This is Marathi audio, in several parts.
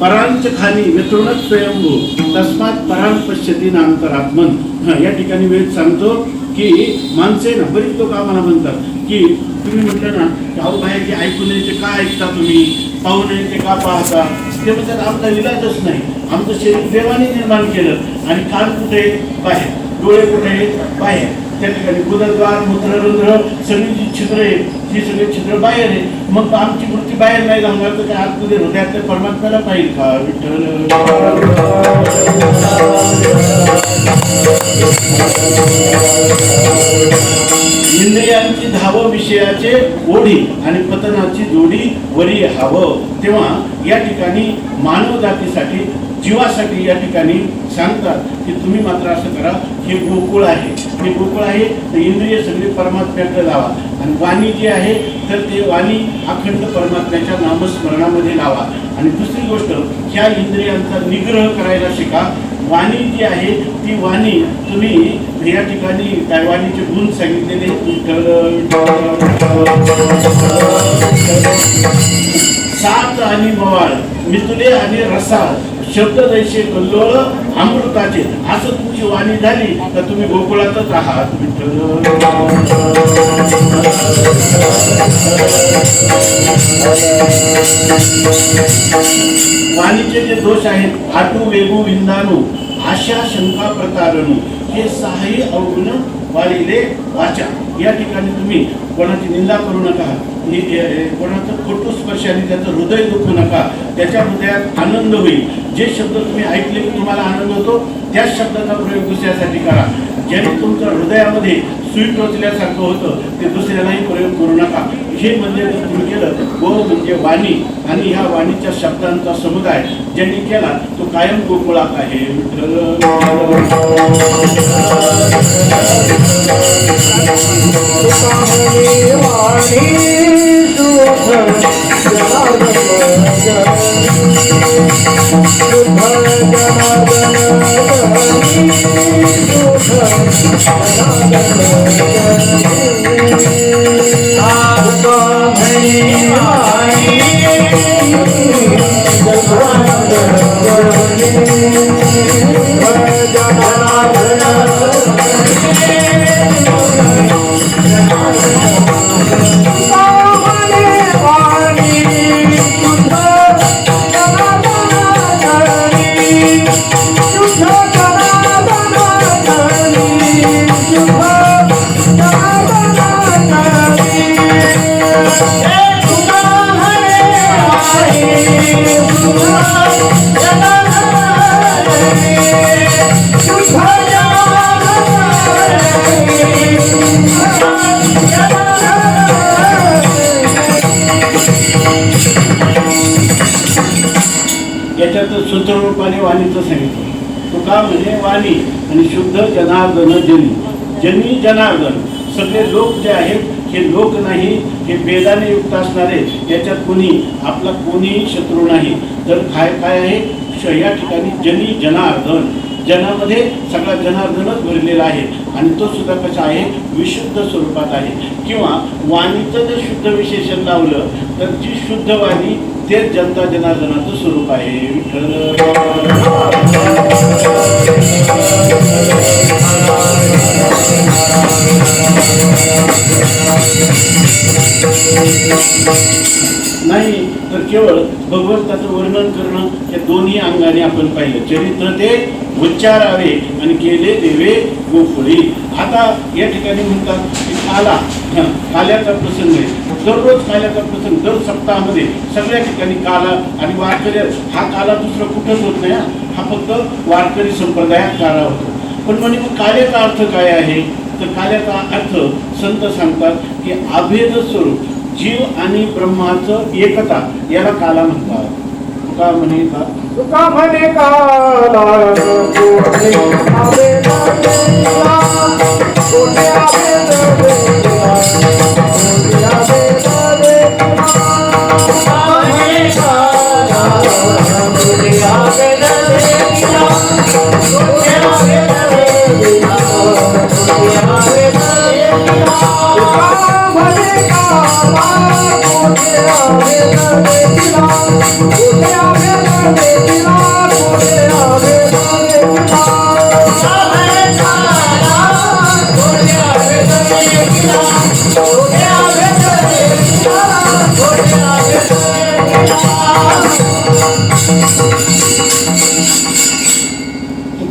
परांच खाली व्यतृणच स्वयंभू तस्मात परां पश्यती नांतरात्मन। या ठिकाणी वेद सांगतो की माणसे ना बरीच लोक आम्हाला म्हणतात की तुम्ही म्हटलं ना की अहो बाहेर जे ऐकू नये ते का ऐकता, तुम्ही पाहू नये ते का पाहता? ते म्हणतात आमचा इलाजच नाही, आमचं शरीर देवाने निर्माण केलं आणि कान कुठे बाहेर, डोळे कुठे बाहेर, त्या ठिकाणी गुदद्वार मूत्ररंध्र सगळी जी छिद्र आहे ती सगळी छिद्र बाहेर आहे। मग आमची वृत्ती बाहेर नाही जाणार तर काय आतमध्ये हृदयात परमात्म्याला पाहिजे का? विठ्ठल इंद्रियांची धाव विषयाचे ओढी आणि पतनाची जोडी वरी हवं। तेव्हा या ठिकाणी मानव जातीसाठी जीवासाठी या ठिकाणी सांगतात की तुम्ही मात्र असं करा, हे गोकुळ आहे, हे गोकुळ आहे तर इंद्रिय सगळे परमात्म्याकडे लावा आणि वाणी जी आहे तर ते वाणी अखंड परमात्म्याच्या नामस्मरणामध्ये लावा। आणि दुसरी गोष्ट, ह्या इंद्रियांचा निग्रह करायला शिका। वाणी जी आहे ती वाणी तुम्ही या ठिकाणी काय वाणीचे गुण सांगितलेले, सात आणि मवाळ मितुले आणि रसाळ शब्द दैशे कल्लोळ अमृताचे, असं तुमची वाणी झाली तर तुम्ही गोकुळातच आहात। वाणीचे जे दोष आहेत आटू वेगू विंदाणू आशा शंका प्रतारणू हे सहाही अवगुण वाळीले वाचा। या ठिकाणी तुम्ही कोणाची निंदा करू नका, कोणाचं खोटू स्पर्शाने त्याचं हृदय दुखू नका, त्याच्या हृदयात आनंद होईल। जे शब्द तुम्ही ऐकले की तुम्हाला आनंद होतो त्याच शब्दाचा प्रयोग दुसऱ्यासाठी करा। ज्याने तुमच्या हृदयामध्ये सुई टोचल्यासारखं होतं ते दुसऱ्यालाही प्रयोग करू नका। हे म्हणजे तुम्ही केलं, गो म्हणजे वाणी आणि ह्या वाणीच्या शब्दांचा समुदाय ज्यांनी केला तो कायम गोकुळात आहे। याच्यात सूत्ररूपाने वाणीचं सांगितलं, तो का म्हणजे वाणी आणि शुद्ध जनार्दन जनी, जनी जनार्दन सगळे लोक जे आहेत हे लोक नाही, हे वेदाने युक्त असणारे, याच्यात कोणी आपला कोणीही शत्रू नाही। तर काय आहे या ठिकाणी जनी जनार्दन, जनामध्ये सगळा जनार्दनच भरलेला आहे आणि तो सुद्धा कसा आहे विशुद्ध स्वरूपात आहे। किंवा वाणीचं जर शुद्ध विशेषण लावलं तर जी शुद्ध वाणी तेच जनता जनार्दनाचं स्वरूप आहे। नाही तर केवळ भगवंताचं वर्णन करणं या दोन्ही अंगाने आपण पाहिलं। चरित्र ते उच्चारावे आणि केले देवे गोकुळी। आता या ठिकाणी म्हणतात की काल्याचा प्रसंग आहे, दररोज काल्याचा प्रसंग, दर सप्ताहामध्ये सगळ्या ठिकाणी काला आणि वारकरी, हा काला दुसरा कुठंच होत नाही, हा फक्त वारकरी संप्रदायात काला होतो। पण म्हणजे मग काल्याचा अर्थ काय आहे तर काल्याचा अर्थ संत सांगतात की अभेद स्वरूप, जीव आणि ब्रह्माचं एकता, याला काला म्हणतात। तुका म्हणे का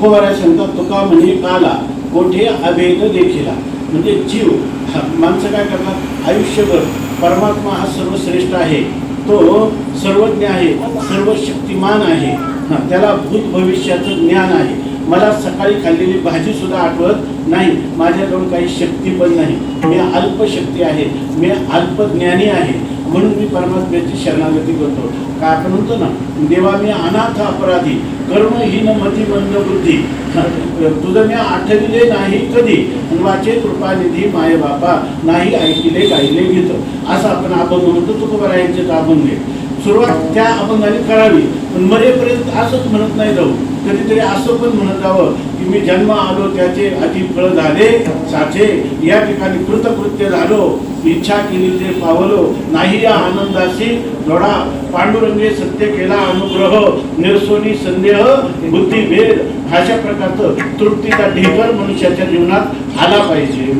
तुकोबाराय सांगतात, तुका म्हणे काला कोठे अभेद देखिला. म्हणजे जीव माणसं काय करतात आयुष्यभर, परमात्मा हा सर्वश्रेष्ठ आहे, तो सर्वज्ञ आहे, सर्व शक्तिमान आहे, त्याला भूत भविष्याचं ज्ञान आहे. मला सकाळी खाल्लेली भाजी सुद्धा आठवत नाही, माझ्याजवळ काही शक्ती पण नाही, मी अल्पशक्ती आहे, मी अल्पज्ञानी आहे, म्हणून मी परमात्म्याची शरणागती करतो. काय आपण म्हणतो ना, देवा मी अनाथ अपराधी, कर्महीन मतिमंद बुद्धी, तुझं मी आठविले नाही कधी, वाचे कृपानिधी माय बापा, नाही ऐकिले गायले गीत. असं आपण अभंग म्हणतो. तुकोबारायांचे अभंग आहे. सुरुवात त्या अभंगाने करावी, पण मरेपर्यंत असंच म्हणत नाही जाऊ. कधीतरी असं पण म्हणत जावं की मी जन्म आलो त्याचे अति फळ झाले साचे, या ठिकाणी कृतकृत्य झालो, इच्छा केली ते पावलो, नाही या आनंदाशी लोढा, पांडुरंगे सत्य केला अनुग्रह, निरसोनी संदेह बुद्धी भेद. अशा प्रकारचं तृप्तीचा ढेकर मनुष्याच्या जीवनात आला पाहिजे.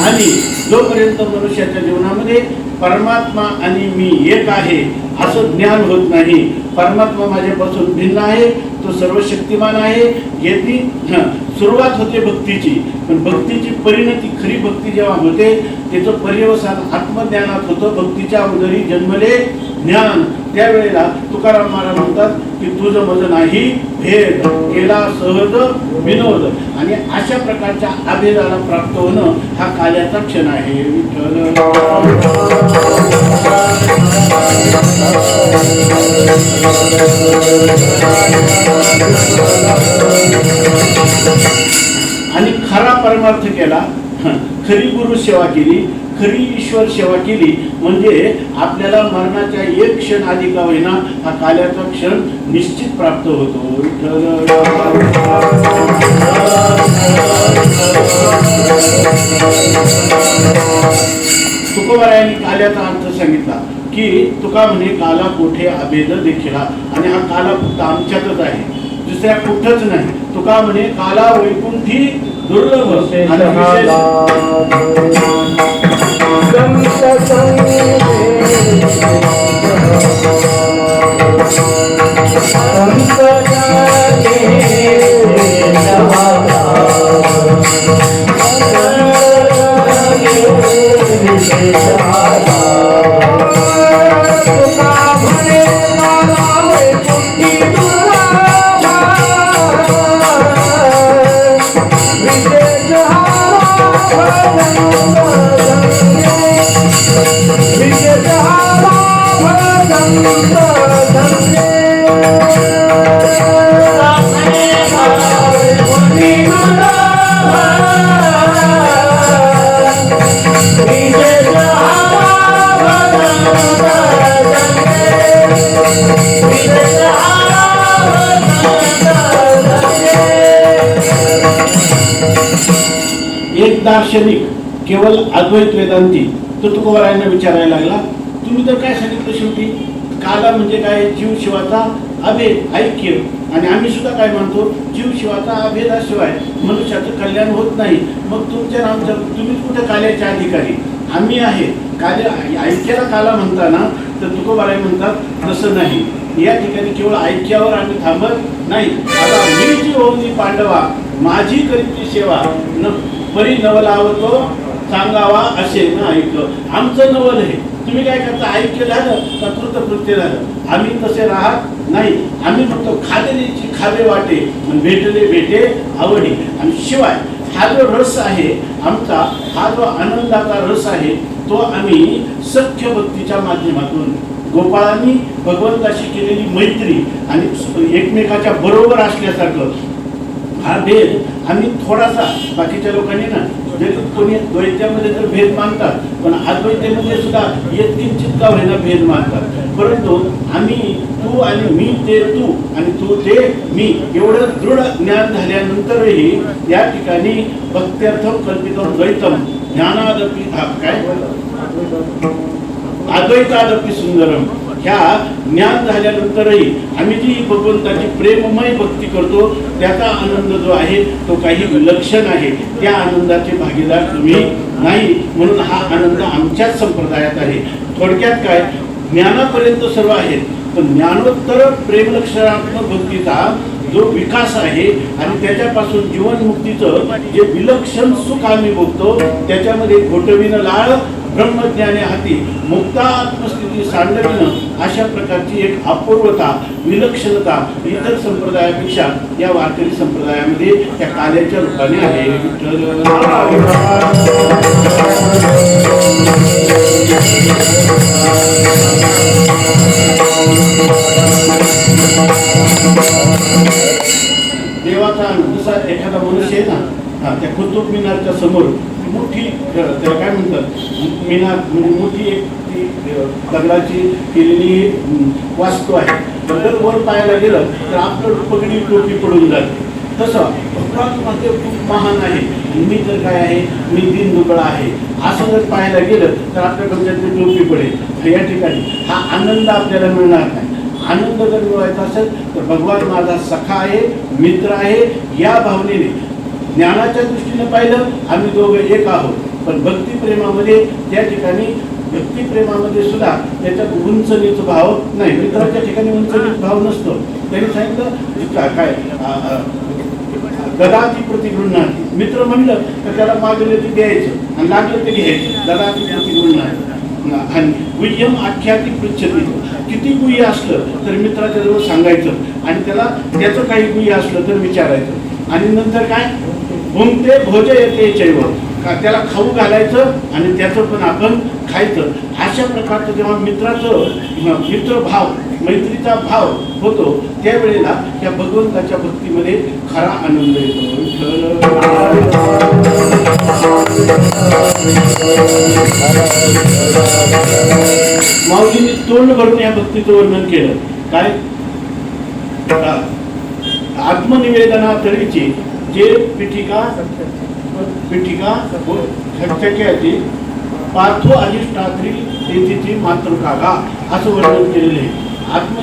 आणि जोपर्यंत मनुष्याच्या जीवनामध्ये परमात्मा आणि मी एक आहे असं ज्ञान होत नाही, परमात्मा माझ्यापासून भिन्न आहे, तो सर्वशक्तिमान आहे, याची सुरुवात होते भक्तीची. पण भक्तीची परिणती, खरी भक्ती जेव्हा होते त्याचं पर्यवसान आत्मज्ञानात होतं. भक्तीच्या उदरी जन्मले ज्ञान. त्यावेळेला तुकाराम महाराज म्हणतात की तुझं मज नाही भेद, केला सहज विनोद. आणि अशा प्रकारच्या अभेदाला प्राप्त होणं हा काल्याचा क्षण आहे. आणि खरा परमार्थ केला, खरी गुरु सेवा केली, खरी ईश्वर सेवा केली म्हणजे आपल्याला मरणाच्या एक क्षण आधी का होईना हा काल्याचा क्षण निश्चित प्राप्त होतो. तुकोबारायांनी काल्याचा अर्थ सांगितला की तुका म्हणे काला कोठे अभेद देखिला. आणि हा काला फक्त आमच्यातच आहे, दुसऱ्या कुठंच नाही. तुका म्हणे काला वैकुंठी दुर्लभ. एक दार्शनिक केवळ अद्वैत वेदांती तो तुकोबारायांना विचारायला लागला, तुम्ही तर काय सांगितलं शेवटी, काला म्हणजे काय, जीव शिवाचा अभेद ऐक्य. आणि आम्ही सुद्धा काय म्हणतो, जीव शिवाचा अभेदाशिवाय मनुष्याचं कल्याण होत नाही. मग तुमच्या आमच्या तुम्हीच कुठे काल्याचे अधिकारी, आम्ही आहे. काल्या ऐक्याला काला म्हणताना तर तुकोबाराय म्हणतात तसं नाही, या ठिकाणी केवळ ऐक्यावर आम्ही थांबत नाही. आता मी जी होऊनी पांडवा माझी करीची सेवा न परी नवलावतो सांगावा असे ना ऐक. आमचं नवल आहे, तुम्ही काय करता, ऐक्य झालं का कृतकृत्य झालं. आम्ही तसे राहत नाही. आम्ही म्हणतो खालेलीची खावे वाटे, भेटले भेटे आवडी. आणि शिवाय हा जो रस आहे आमचा, हा जो आनंदाचा रस आहे, तो आम्ही सख्य भक्तीच्या माध्यमातून, गोपाळांनी भगवंताशी केलेली मैत्री आणि एकमेकाच्या बरोबर असल्यासारखं हा भेद आम्ही थोडासा, बाकीच्या लोकांनी ना कोणी द्वैत्यामध्ये तर भेद मानतात, पण अद्वैतेमध्ये सुद्धा यत्किंचित का होईना भेद मानतात. परंतु आम्ही तू आणि मी ते तू आणि तू ते मी एवढं दृढ ज्ञान झाल्यानंतरही या ठिकाणी भक्त्यर्थम कल्पितम द्वैतम ज्ञानादपि काय अद्वैतादपि सुंदरम, ह्या ज्ञान झाल्यानंतरही आम्ही जी भगवंताची प्रेममय भक्ती करतो त्याचा आनंद जो आहे तो काही विलक्षण आहे. त्या आनंदाचे भागीदार तुम्ही नाही, म्हणून हा आनंद आमच्याच संप्रदायात आहे. थोडक्यात काय, ज्ञानापर्यंत सर्व आहेत, पण ज्ञानोत्तर प्रेमलक्षणात्मक भक्तीचा जो विकास आहे आणि त्याच्यापासून जीवनमुक्तीचं जे विलक्षण सुख आम्ही भोगतो त्याच्यामध्ये घोटविन लाळ ब्रह्मज्ञाने हाती मुक्ता आत्मस्थिती सांडविणं अशा प्रकारची एक अपूर्वता विलक्षणता इतर संप्रदायापेक्षा या वारकरी संप्रदायामध्ये त्या काल्याच्या रूपाने आहे. देवाचा जसा एखादा मनुष्य आहे ना, त्या कुतुब मिनारच्या समोर मोठी त्याला काय म्हणतात, मिनार म्हणजे मोठी एक ती दगडाची केलेली वास्तू आहे. जर वर पाहायला गेलं तर आपलं पगडी टोपी पडून जाते. तसं भगवान मध्ये खूप महान आहे, मी तर काय आहे, मी दिन दुबळा आहे असं जर पाहायला गेलं तर आपल्या डोक्यातली टोपी पडेल. या ठिकाणी हा आनंद आपल्याला मिळणार नाही. आनंद जर मिळवायचा असेल तर भगवान माझा सखा आहे, मित्र आहे, या भावनेने ज्ञानाच्या दृष्टीने पाहिलं आम्ही दोघं एक आहोत. पण भक्तिप्रेमामध्ये त्या ठिकाणी भक्तिप्रेमामध्ये सुद्धा त्याच्यात उंचनीचा भाव नाही. मित्राच्या ठिकाणी उंचनीचा भाव नसतो. त्यांनी सांगितलं काय गदाती प्रतिगृह्णाती, मित्र म्हणलं तर त्याला मागले ते द्यायचं आणि लागलं ते घ्यायचं. गदाती प्रतिगृह्णाती आणि गुह्यम आख्याती पृच्छती, किती गुह्य असलं तर मित्राच्या जवळ सांगायचं आणि त्याला त्याचं काही गुह्य असलं तर विचारायचं. आणि नंतर काय भुंगते भोज येते चैव, त्याला खाऊ घालायचं आणि त्याचं पण आपण खायचं. अशा प्रकारचं जेव्हा मित्रभाव मैत्रीचा भाव होतो त्यावेळेला त्या भगवंताच्या भक्तीमध्ये खरा आनंद येतो. माऊलींनी तोंड भरून या भक्तीचं वर्णन केलं. काय आत्मनिवेदना तळीची जे पिठिका खटक्याची पार्थो अधिष्ठात्री तेथीची मातृकागा असं वर्णन केलेलं आहे.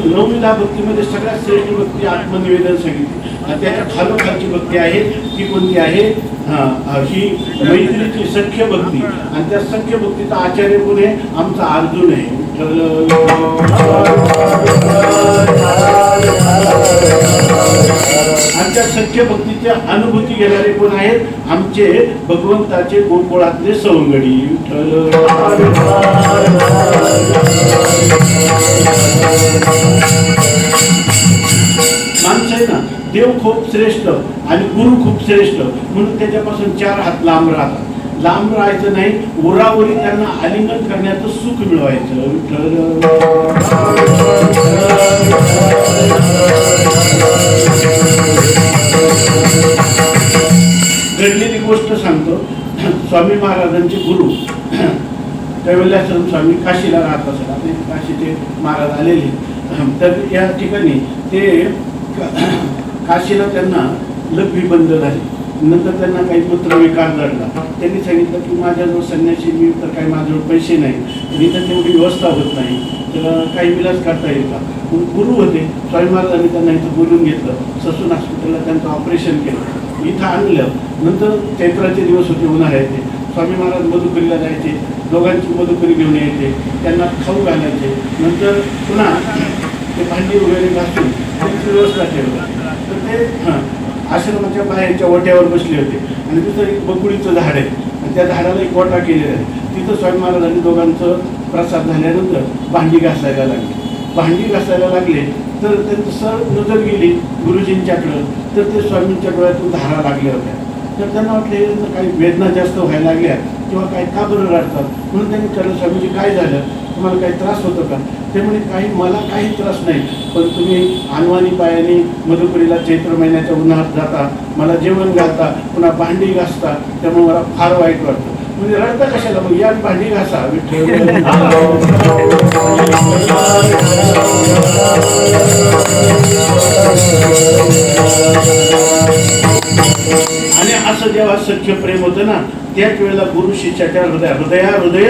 नवविधा भक्तीमध्ये सगळ्यात श्रेष्ठ भक्ती आत्मनिवेदन सांगितली आणि त्याच्या खालोखालची भक्ती आहे ती कोणती आहे, ही मैत्रीची सख्य भक्ती. आणि त्या सख्य भक्तीचा आचार्य कोण आहे, आमचा अर्जुन आहे. आमच्या सख्य भक्तीच्या अनुभूती घेणारे कोण आहेत, आमचे भगवंताचे गोकुळातले सवंगडी. माणसं आहे ना, देव खूप श्रेष्ठ आणि गुरु खूप श्रेष्ठ म्हणून त्याच्यापासून 4 हात लांब राहतात. लांब राहायचं नाही, उरावरी त्यांना आलिंगन करण्याचं सुख मिळवायचं. घडलेली गोष्ट सांगतो. स्वामी महाराजांचे गुरु कैवल्याश्रम स्वामी काशीला राहत असत. आपले काशीचे महाराज आलेले, तर या ठिकाणी ते काशीला त्यांना लघवी बंद झाली. नंतर त्यांना काही पुत्र विकार जडला. त्यांनी सांगितलं की माझ्याजवळ संन्यासी मी तर काही माझ्याजवळ पैसे नाही, इथं तेवढी व्यवस्था होत नाही, तर काही विलास करता येईल का. गुरु होते स्वामी महाराजांनी त्यांना इथं बोलून घेतलं. ससून हॉस्पिटलला त्यांचं ऑपरेशन केलं, इथं आणलं. नंतर चैत्राचे दिवस होते, उन्हाळ्याचे. स्वामी महाराज मधुकरीला जायचे, दोघांची मधुकरी घेऊन यायचे, त्यांना खाऊ घालायचे. नंतर पुन्हा ते भांडी वगैरे घासून त्यांची व्यवस्था ठेवली. तर ते आश्रमाच्या बाहेरच्या ओट्यावर बसले होते आणि तिथं एक बकुळीचं झाड आहे आणि त्या झाडाला एक ओटा केलेला आहे. तिथं स्वामी महाराजांनी दोघांचं प्रसाद झाल्यानंतर भांडी घासायला लागले. तर त्यांचं सर नजर गेली गुरुजींच्याकडं, तर ते स्वामींच्या डोळ्यातून धारा लागल्या होत्या. तर त्यांना वाटलं काही वेदना जास्त व्हायला लागल्या किंवा काही का बरं रडतात. म्हणून त्यांनी विचारलं, स्वामीजी काय झालं, तुम्हाला काही त्रास होतो का. ते म्हणे मला काही त्रास नाही, पण तुम्ही अनवाणी पायाने मधुकरीला चैत्र महिन्याच्या उन्हाळ्यात जाता, मला जेवण घालता, पुन्हा भांडी घासता, त्यामुळे मला फार वाईट वाटतं. म्हणजे रडता कशाला, मग या भांडी घासा. आणि असं जेव्हा सख्य प्रेम होतं ना, त्याच वेळेला गुरु शिष्याच्या हृदय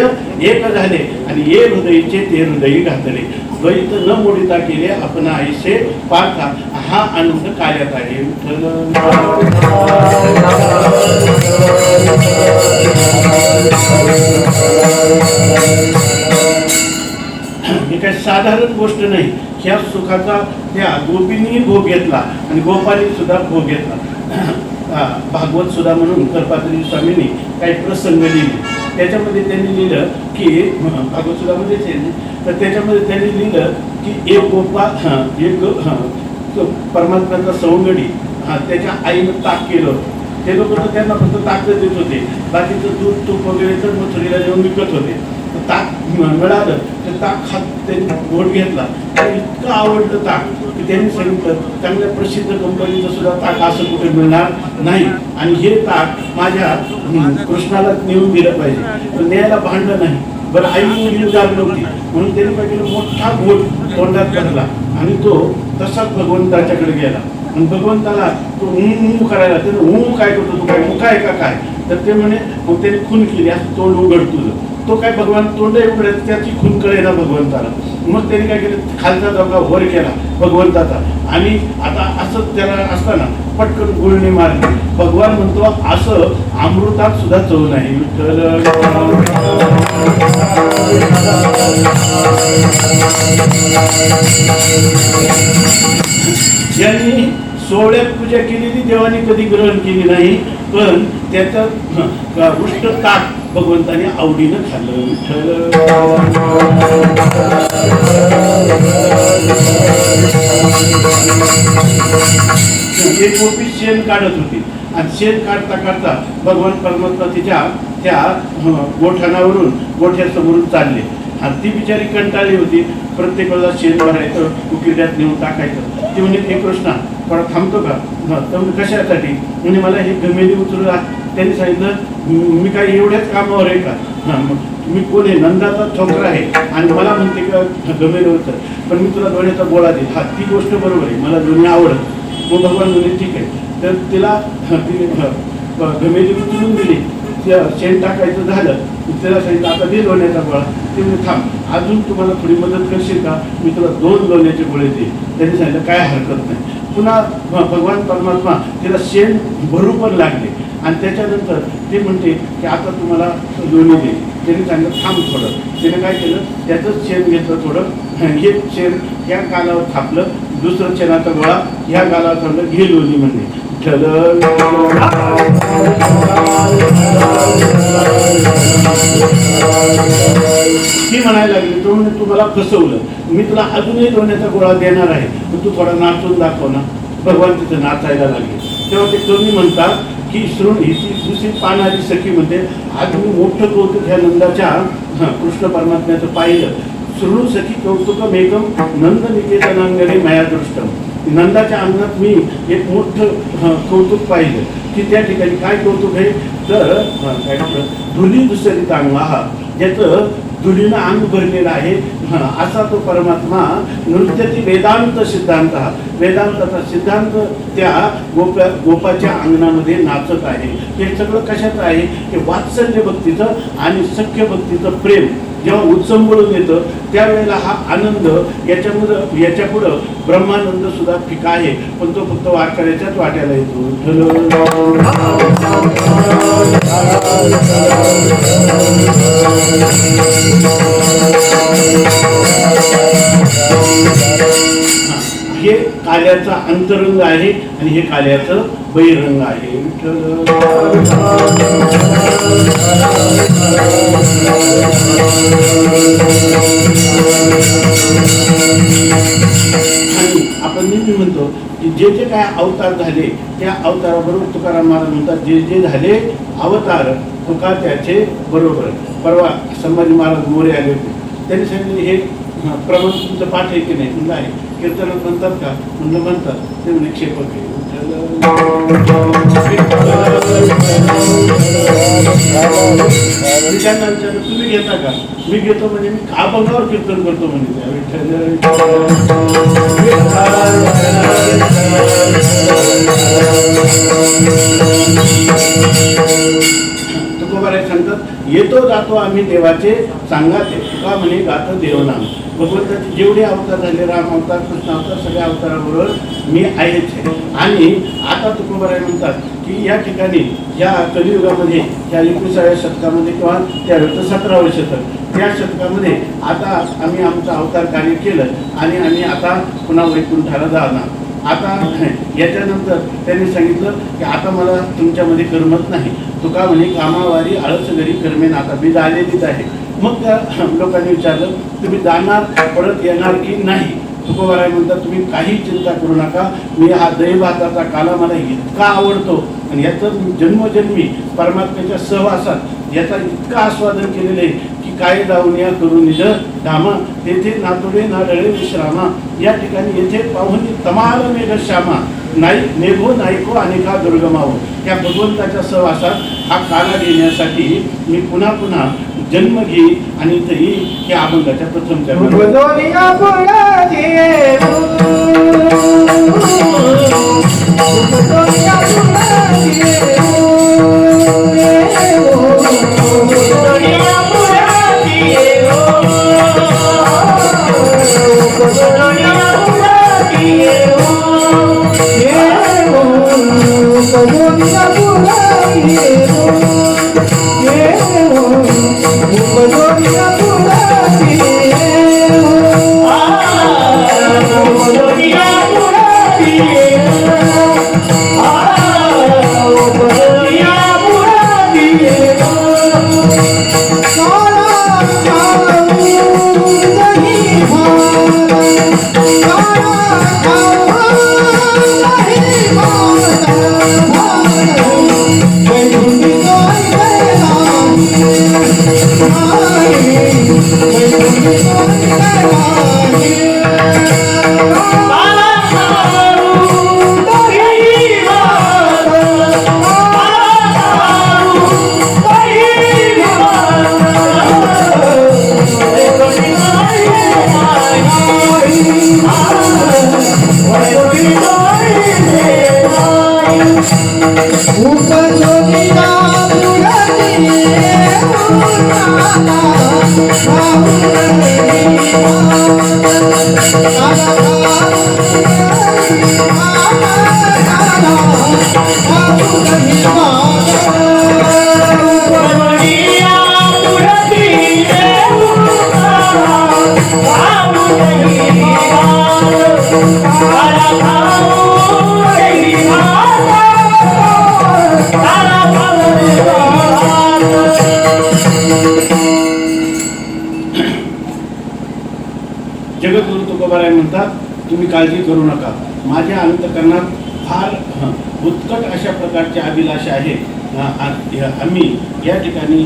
एक झाले आणि ये हृदयीचे ते हृदयी घातले. द्वैत न मोडिता केले आपण आईसे पार्था, हा आनंद कार्यात आहे. ही काही साधारण गोष्ट नाही. ह्या सुखाचा त्या गोपींनी भोग घेतला आणि गोपाली सुद्धा भोग घेतला. भागवत सुद्धा म्हणून करपात्री स्वामींनी काही प्रसंग लिहिले. त्याच्यामध्ये त्यांनी लिहिलं की भागवत सुद्धा मध्येच आहे, तर त्याच्यामध्ये त्यांनी लिहिलं की एक गोपा परमात्म्याचा सवंगडी त्याच्या आईनं ताक केलं होतं. ते लोक तर त्यांना फक्त ताकद देत होते, बाकीचं दूध तूप वगैरे तर मथुरीला जेवण विकत होते. ताक मिळालं तर ताक खात त्यांनी गोड घेतला. इतकं आवडलं ताक की त्यांनी सांगितलं चांगल्या प्रसिद्ध कंपनीचं सुद्धा ताक असं कुठे मिळणार नाही, आणि हे ताक माझ्या कृष्णाला नेऊन दिलं पाहिजे. तर न्यायला भांडलं नाही. बरं, आई मुली जागली होती म्हणून त्यांनी काय केलं, मोठा घोट तोंडात भरला आणि तो तसाच भगवंताच्याकडे गेला. आणि भगवंताला तो ऊ करायला, त्यानं काय करतो, तू काय मुका आहे का काय? तर ते म्हणे, मग त्याने खून केली, असं तोंड उघड तुझं. तो काय भगवान तोंड उघडत, त्याची खून कळे ना भगवंताला. मग त्यांनी काय केलं, खालचा दबका वर केला भगवंताचा, आणि आता असं त्याला असताना पटकन गुळणी मारली. भगवान म्हणतो असं अमृतात सुद्धा चव नाही. यांनी सोहळ्यात पूजा केलेली देवाने कधी ग्रहण केली नाही, पण त्याचं उष्ट ताक भगवंताने आवडीनं खाल्लं. एक गोपी शेण काढत होती आणि शेण काढता काढता भगवान परमात्मा तिच्या त्या गोठणावरून गोठ्यासमोरून चालले. आणि ती बिचारी कंटाळली होती, प्रत्येक वेळेला शेण भरायचं, उकिरड्यात नेऊन टाकायचं. ती म्हणजे हे कृष्णा थोडा थांबतो का? तर कशासाठी? म्हणजे मला हे गमेली उचलून. त्यांनी सांगितलं मी काय एवढ्याच कामावर आहे का? मी कोण आहे? नंदाचा छोकरा आहे आणि मला म्हणते का गमेली उचल, पण मी तुला दोन्हीचा गोळा देईल. हा, ती गोष्ट बरोबर आहे, मला दोन्ही आवडत. मग भगवान बोलले ठीक आहे. तर तिला गमेली उचलून दिली. शेण टाकायचं झालं, त्याला सांगितलं आता दे लोण्याचा गोळा. ते म्हणजे थांब, अजून तुम्हाला थोडी मदत करशील का? मी तुला 2 लोण्याचे गोळे देईल. त्यांनी सांगितलं काय हरकत नाही. पुन्हा भगवान परमात्मा तिला शेण भरू पण लागले आणि त्याच्यानंतर ते म्हणते की आता तुम्हाला लोणी दे. त्यांनी सांगितलं थांब थोडं. त्याने काय केलं, त्याचंच शेण घेतलं थोडं, हे शेण ह्या गालावर थापलं, दुसरं शेणाचा गोळा ह्या गालावर थांबलं, घे लोणी म्हणले. ती म्हणायला लागली, तो म्हणजे तुम्हाला फसवलं, मी तुला अजूनही लोण्याचा गोळा देणार आहे, पण तू थोडा नाचून दाखव ना. भगवान तिथं नाचायला लागले. तेव्हा ते कवी म्हणतात की श्रुण ही दुसरी पाहणारी सखी म्हणते, आज मी मोठं कौतुक ह्या नंदाच्या कृष्ण परमात्म्याचं पाहिलं. श्रुणू सखी कौतुकमेकम नंद निकेतनांगणे मया दृष्टम. नंदाच्या अंगणात मी एक मोठं कौतुक पाहिलं की त्या ठिकाणी काय कौतुक आहे, तर काय धुली दुसरी चांगला, ज्याचं धुलीनं अंग भरलेलं आहे, असा तो परमात्मा नृत्याची वेदांत सिद्धांत. वेदांताचा सिद्धांत त्या गोपाच्या अंगणामध्ये नाचत आहे. हे सगळं कशाचं आहे, ते वात्सल्य भक्तीचं आणि सख्य भक्तीचं प्रेम जेव्हा उत्संबळून येतं त्यावेळेला हा आनंद याच्यापुढं ब्रह्मानंद सुद्धा फिका आहे, पण तो फक्त वारकऱ्याच्याच वाट्याला येतो. हे काल्याचा अंतरंग आहे आणि हे काल्याचं बहिरंग आहे. आणि आपण नेहमी म्हणतो की जे जे काय अवतार झाले त्या अवताराबरोबर तुकाराम महाराज म्हणतात, जे जे झाले अवतार तुका त्याचे बरोबर. परवा संभाजी महाराज मोरे आले होते, त्यांनी सांगितले हे प्रमाण तुमचं पाठ आहे की नाही? म्हणलं आहे. कीर्तनात म्हणतात का? म्हणलं म्हणतात. ते म्हणे क्षेपक आहे. त्यांना विचारलं तुम्ही घेता का? मी घेतो म्हणजे मी अभंगावर कीर्तन करतो म्हणजे. तुकोबाराय सांगतात, येतो जातो आम्ही देवाचे सांगाते, तुका म्हणे गातो देवनाम. भगवंताचे जेवढे अवतार झाले, राम अवतार, कृष्ण अवतार, सगळ्या अवताराबरोबर मी आहेच आहे. आणि आता तुकोबाराय म्हणतात की या ठिकाणी या कलियुगामध्ये या 21व्या शतकामध्ये किंवा त्यावेळेस 17व्या शतक, त्या शतकामध्ये आता आम्ही आमचं अवतार कार्य केलं आणि आम्ही आता पुन्हा वैकुंठाला जाणार. आता याच्यानंतर त्यांनी सांगितलं की आता मला तुमच्यामध्ये करमत नाही. तुका म्हणे कामावारी आळस घरी करमेन, आता मी झालेलीच आहे. मग त्या लोकांनी विचारलं, तुम्ही जाणार परत येणार की नाही? तुकोबाराय म्हणतात, तुम्ही काही चिंता करू नका, मी हा दही भाताचा काला मला इतका आवडतो आणि याचं जन्मजन्मी परमात्म्याच्या सहवासात याचा इतका आस्वादन केलेलं आहे की काय जाऊन या करून निज धामा, तेथे नातुडे नाडळे विश्रामा, या ठिकाणी येथे पाहून तमाल मेघ श्यामा, नाही मेघो नायको अनेका दुर्गमावो. त्या भगवंताच्या सहवासात हा काला घेण्यासाठी मी पुन्हा पुन्हा जन्म घेईन आणि तरी या अभंगाच्या प्रथम जगद्गुरु तुकोबाराय म्हणतात, तुम्ही काळजी करू नका, माझ्या अंतकरणात फार उत्कट अशा प्रकारची अभिलाषा आहे. आम्ही या ठिकाणी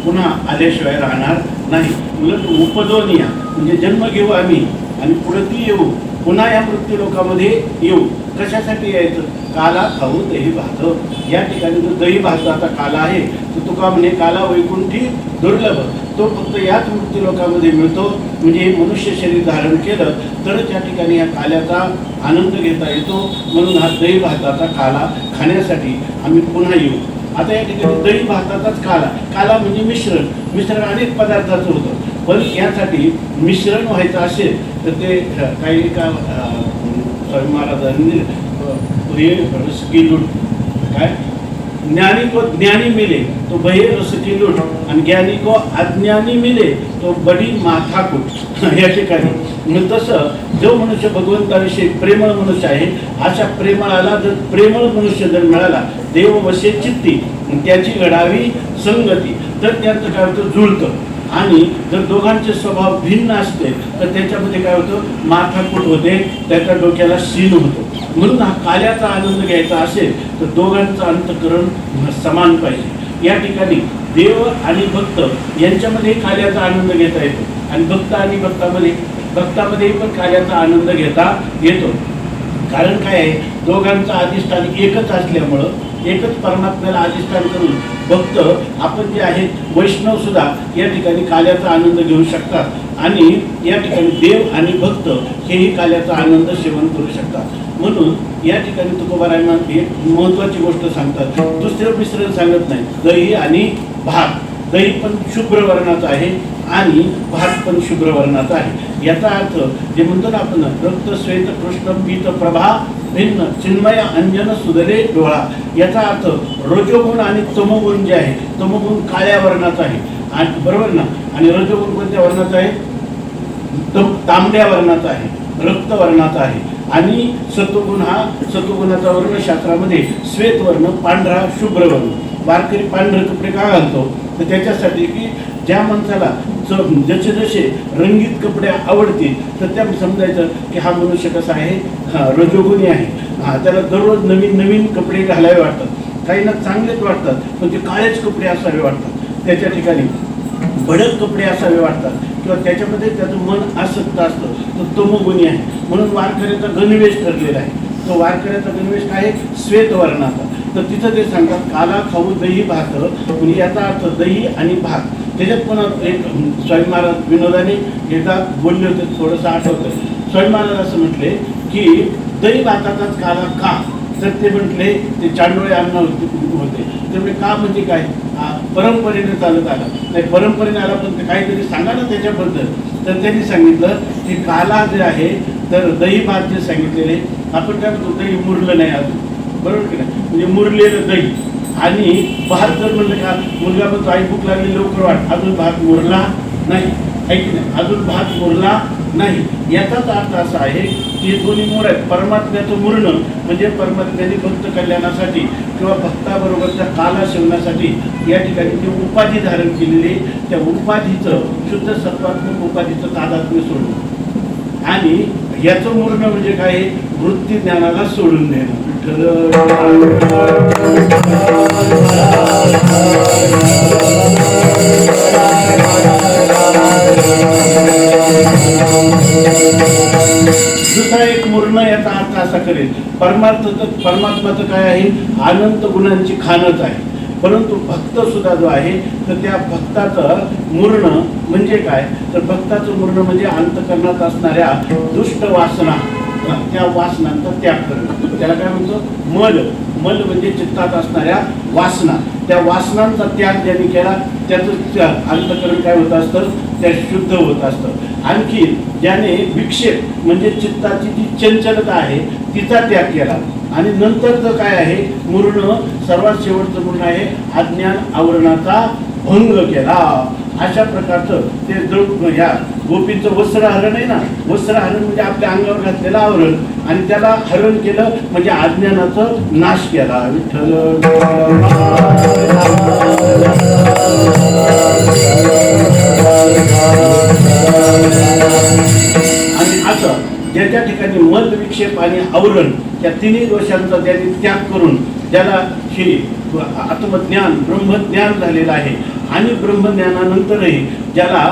पुन्हा आल्याशिवाय राहणार नाही. उलट उपदोनिया म्हणजे जन्म घेऊ आम्ही आणि पुढे ती येऊ, पुन्हा या मृत्यू लोकामध्ये येऊ. कशासाठी यायचं? काला खाऊ दही भात. या ठिकाणी जो दही भाताचा काला आहे तो तुका म्हणे काला वैकुंठी दुर्लभ, तो फक्त याच मृत्यू लोकामध्ये मिळतो. म्हणजे मनुष्य शरीर धारण केलं तरच या ठिकाणी या काल्याचा आनंद घेता येतो. म्हणून हा दही भाताचा काला खाण्यासाठी आम्ही पुन्हा येऊ. आता या ठिकाणी दही भाताचाच काला म्हणजे मिश्रण अनेक पदार्थाचं होतं, पण यासाठी मिश्रण व्हायचं असेल तर ते काही का स्वामी महाराजांनी रस की लूट, काय ज्ञानी को ज्ञानी मिले तो बहे रस की लूट आणि ज्ञानी को अज्ञानी मिले तो बडी माथाकूट. या ठिकाणी मग तसं जो मनुष्य भगवंताविषयी प्रेमळ मनुष्य आहे, अशा प्रेमळाला जर प्रेमळ मनुष्य जर मिळाला, देव वशे चित्ती, त्याची घडावी संगती, तर त्यांचं काय होतं, जुळतं. आणि जर दोघांचे स्वभाव भिन्न असते तर त्याच्यामध्ये काय होतं, माथाकूट होते, त्याच्या डोक्याला शीन होतो. म्हणून हा काल्याचा आनंद घ्यायचा असेल तर दोघांचं अंतकरण समान पाहिजे. या ठिकाणी देव आणि भक्त यांच्यामध्ये काल्याचा आनंद घेता येतो आणि भक्त आणि भक्तामध्ये पण काल्याचा आनंद घेता येतो. कारण काय आहे, दोघांचं अधिष्ठान एकच असल्यामुळं, एकच परमात्म्याला अधिष्ठान करून भक्त आपण जे आहेत वैष्णव सुद्धा या ठिकाणी काल्याचा आनंद घेऊ शकतात आणि या ठिकाणी देव आणि भक्त हेही काल्याचा आनंद सेवन करू शकतात. म्हणून या ठिकाणी तुकोबारायांना एक महत्त्वाची गोष्ट सांगतात, दुसरं मिश्रण सांगत नाही, दही आणि भात, दही पण शुभ्र वर्णाचं आहे आणि भात पण शुभ्र वर्णाचा आहे. याचा अर्थ जे म्हणतो ना आपण, रक्त श्वेत कृष्ण पीत प्रभा भिन्न चिन्मय अंजन सुदले डोळा. याचा अर्थ रजोगुण आणि तमोगुण जे आहे, तमोगुण काळ्या वर्णाचा आहे आणि बरोबर ना, आणि रजोगुण कोणत्या वर्णाचा आहे? तांबड्या वर्णाचा आहे, रक्तवर्णाचा आहे. आणि सत्वगुण हा, सत्वगुणाचा वर्ण शास्त्रामध्ये श्वेत वर्ण, पांढरा शुभ्र वर्ण. वारकरी पांढरे कपडे का घालतो? तर त्याच्यासाठी की ज्या माणसाला जसे जसे रंगीत कपडे आवडतील तर त्या समजायचं की हा मनुष्य कसा आहे, रजोगुणी आहे. त्याला दररोज नवीन नवीन कपडे घालावे वाटतात. काहींना चांगलेच वाटतात पण ते काळेच कपडे असावे वाटतात, त्याच्या ठिकाणी भडक कपडे असावे वाटतात, किंवा त्याच्यामध्ये त्याचं मन आसक्त असतं, तो तमोगुणी आहे. म्हणून वारकऱ्याचा गणवेश ठरलेला आहे. तो वारकऱ्याचा गणवेश काय आहे? श्वेत वर्णाचा. तर तिथं ते सांगतात काला खाऊ दही भात, म्हणजे याचा अर्थ दही आणि भात. त्याच्यात पण एक स्वामी महाराज विनोदाने एकदा बोलले होते, थोडंसं आठवतं. स्वामी महाराज असं म्हटले की दही भाताचाच काला का? तर ते म्हटले ते चांडोळे अन्न होते. त्यामुळे का म्हणजे काय? परंपरेने चालत आला नाही, परंपरेने आला पण ते काहीतरी सांगा ना त्याच्याबद्दल. तर त्यांनी सांगितलं की काला जे आहे तर दही भात जे सांगितलेले, आपण काय म्हणतो दही मुरलं नाही अजून, बरोबर की नाही, म्हणजे मुरलेलं दही. आणि भात जर म्हणलं का मुलगा म्हणतो आई भूक लागली लवकर वाट, अजून भात मुरला नाही, आहे की नाही, अजून भात मुरला नाही. याचाच अर्थ असा आहे की दोन्ही मूळ आहेत. परमात्म्याचं मुरणं म्हणजे परमात्म्याने भक्त कल्याणासाठी किंवा भक्ताबरोबरच्या काला सेवनासाठी या ठिकाणी जी उपाधी धारण केलेली, त्या उपाधीचं शुद्ध सत्वात्मक उपाधीचं तादात्म्य सोडणं. आणि याचं मुरणं म्हणजे काय? वृत्ती ज्ञानाला सोडून देणं. दुसरा एक मुर्ण याचा अर्थ असा करेल, परमात्माचं काय आहे? अनंत गुणांची खानच आहे. परंतु भक्त सुद्धा जो आहे तर त्या भक्ताचं मुर्ण म्हणजे काय? तर भक्ताचं मुर्ण म्हणजे अंतःकरणात असणाऱ्या दुष्ट वासना, त्या वासनांचा त्याग करणं. त्याला काय म्हणतो? मल. मल म्हणजे चित्तात असणाऱ्या वासना, त्या वासनांचा त्याग ज्यांनी केला त्याचं अंतःकरण काय होत असतं? त्या शुद्ध होत असतं. आणखी ज्याने विक्षेप म्हणजे चित्ताची जी चंचलता आहे तिचा त्याग केला, आणि नंतरचं काय आहे? मुर्ण, सर्वात शेवटचं मुर्ण आहे अज्ञान आवरणाचा भंग केला. अशा प्रकारचं ते ह्या गोपींचं वस्त्रहरण आहे ना, वस्त्रहरण म्हणजे आपल्या अंगावर घातलेलं आवरण, आणि त्याला हरण केलं म्हणजे अज्ञानाचा नाश केला. विठ्ठल. आणि असं ज्याच्या ठिकाणी मल, विक्षेप आणि आवरण या तिन्ही दोषांचा त्यांनी त्याग करून ज्याला हे आत्मज्ञान ब्रह्मज्ञान झालेलं आहे, आणि ब्रह्मज्ञानानंतरही ज्याला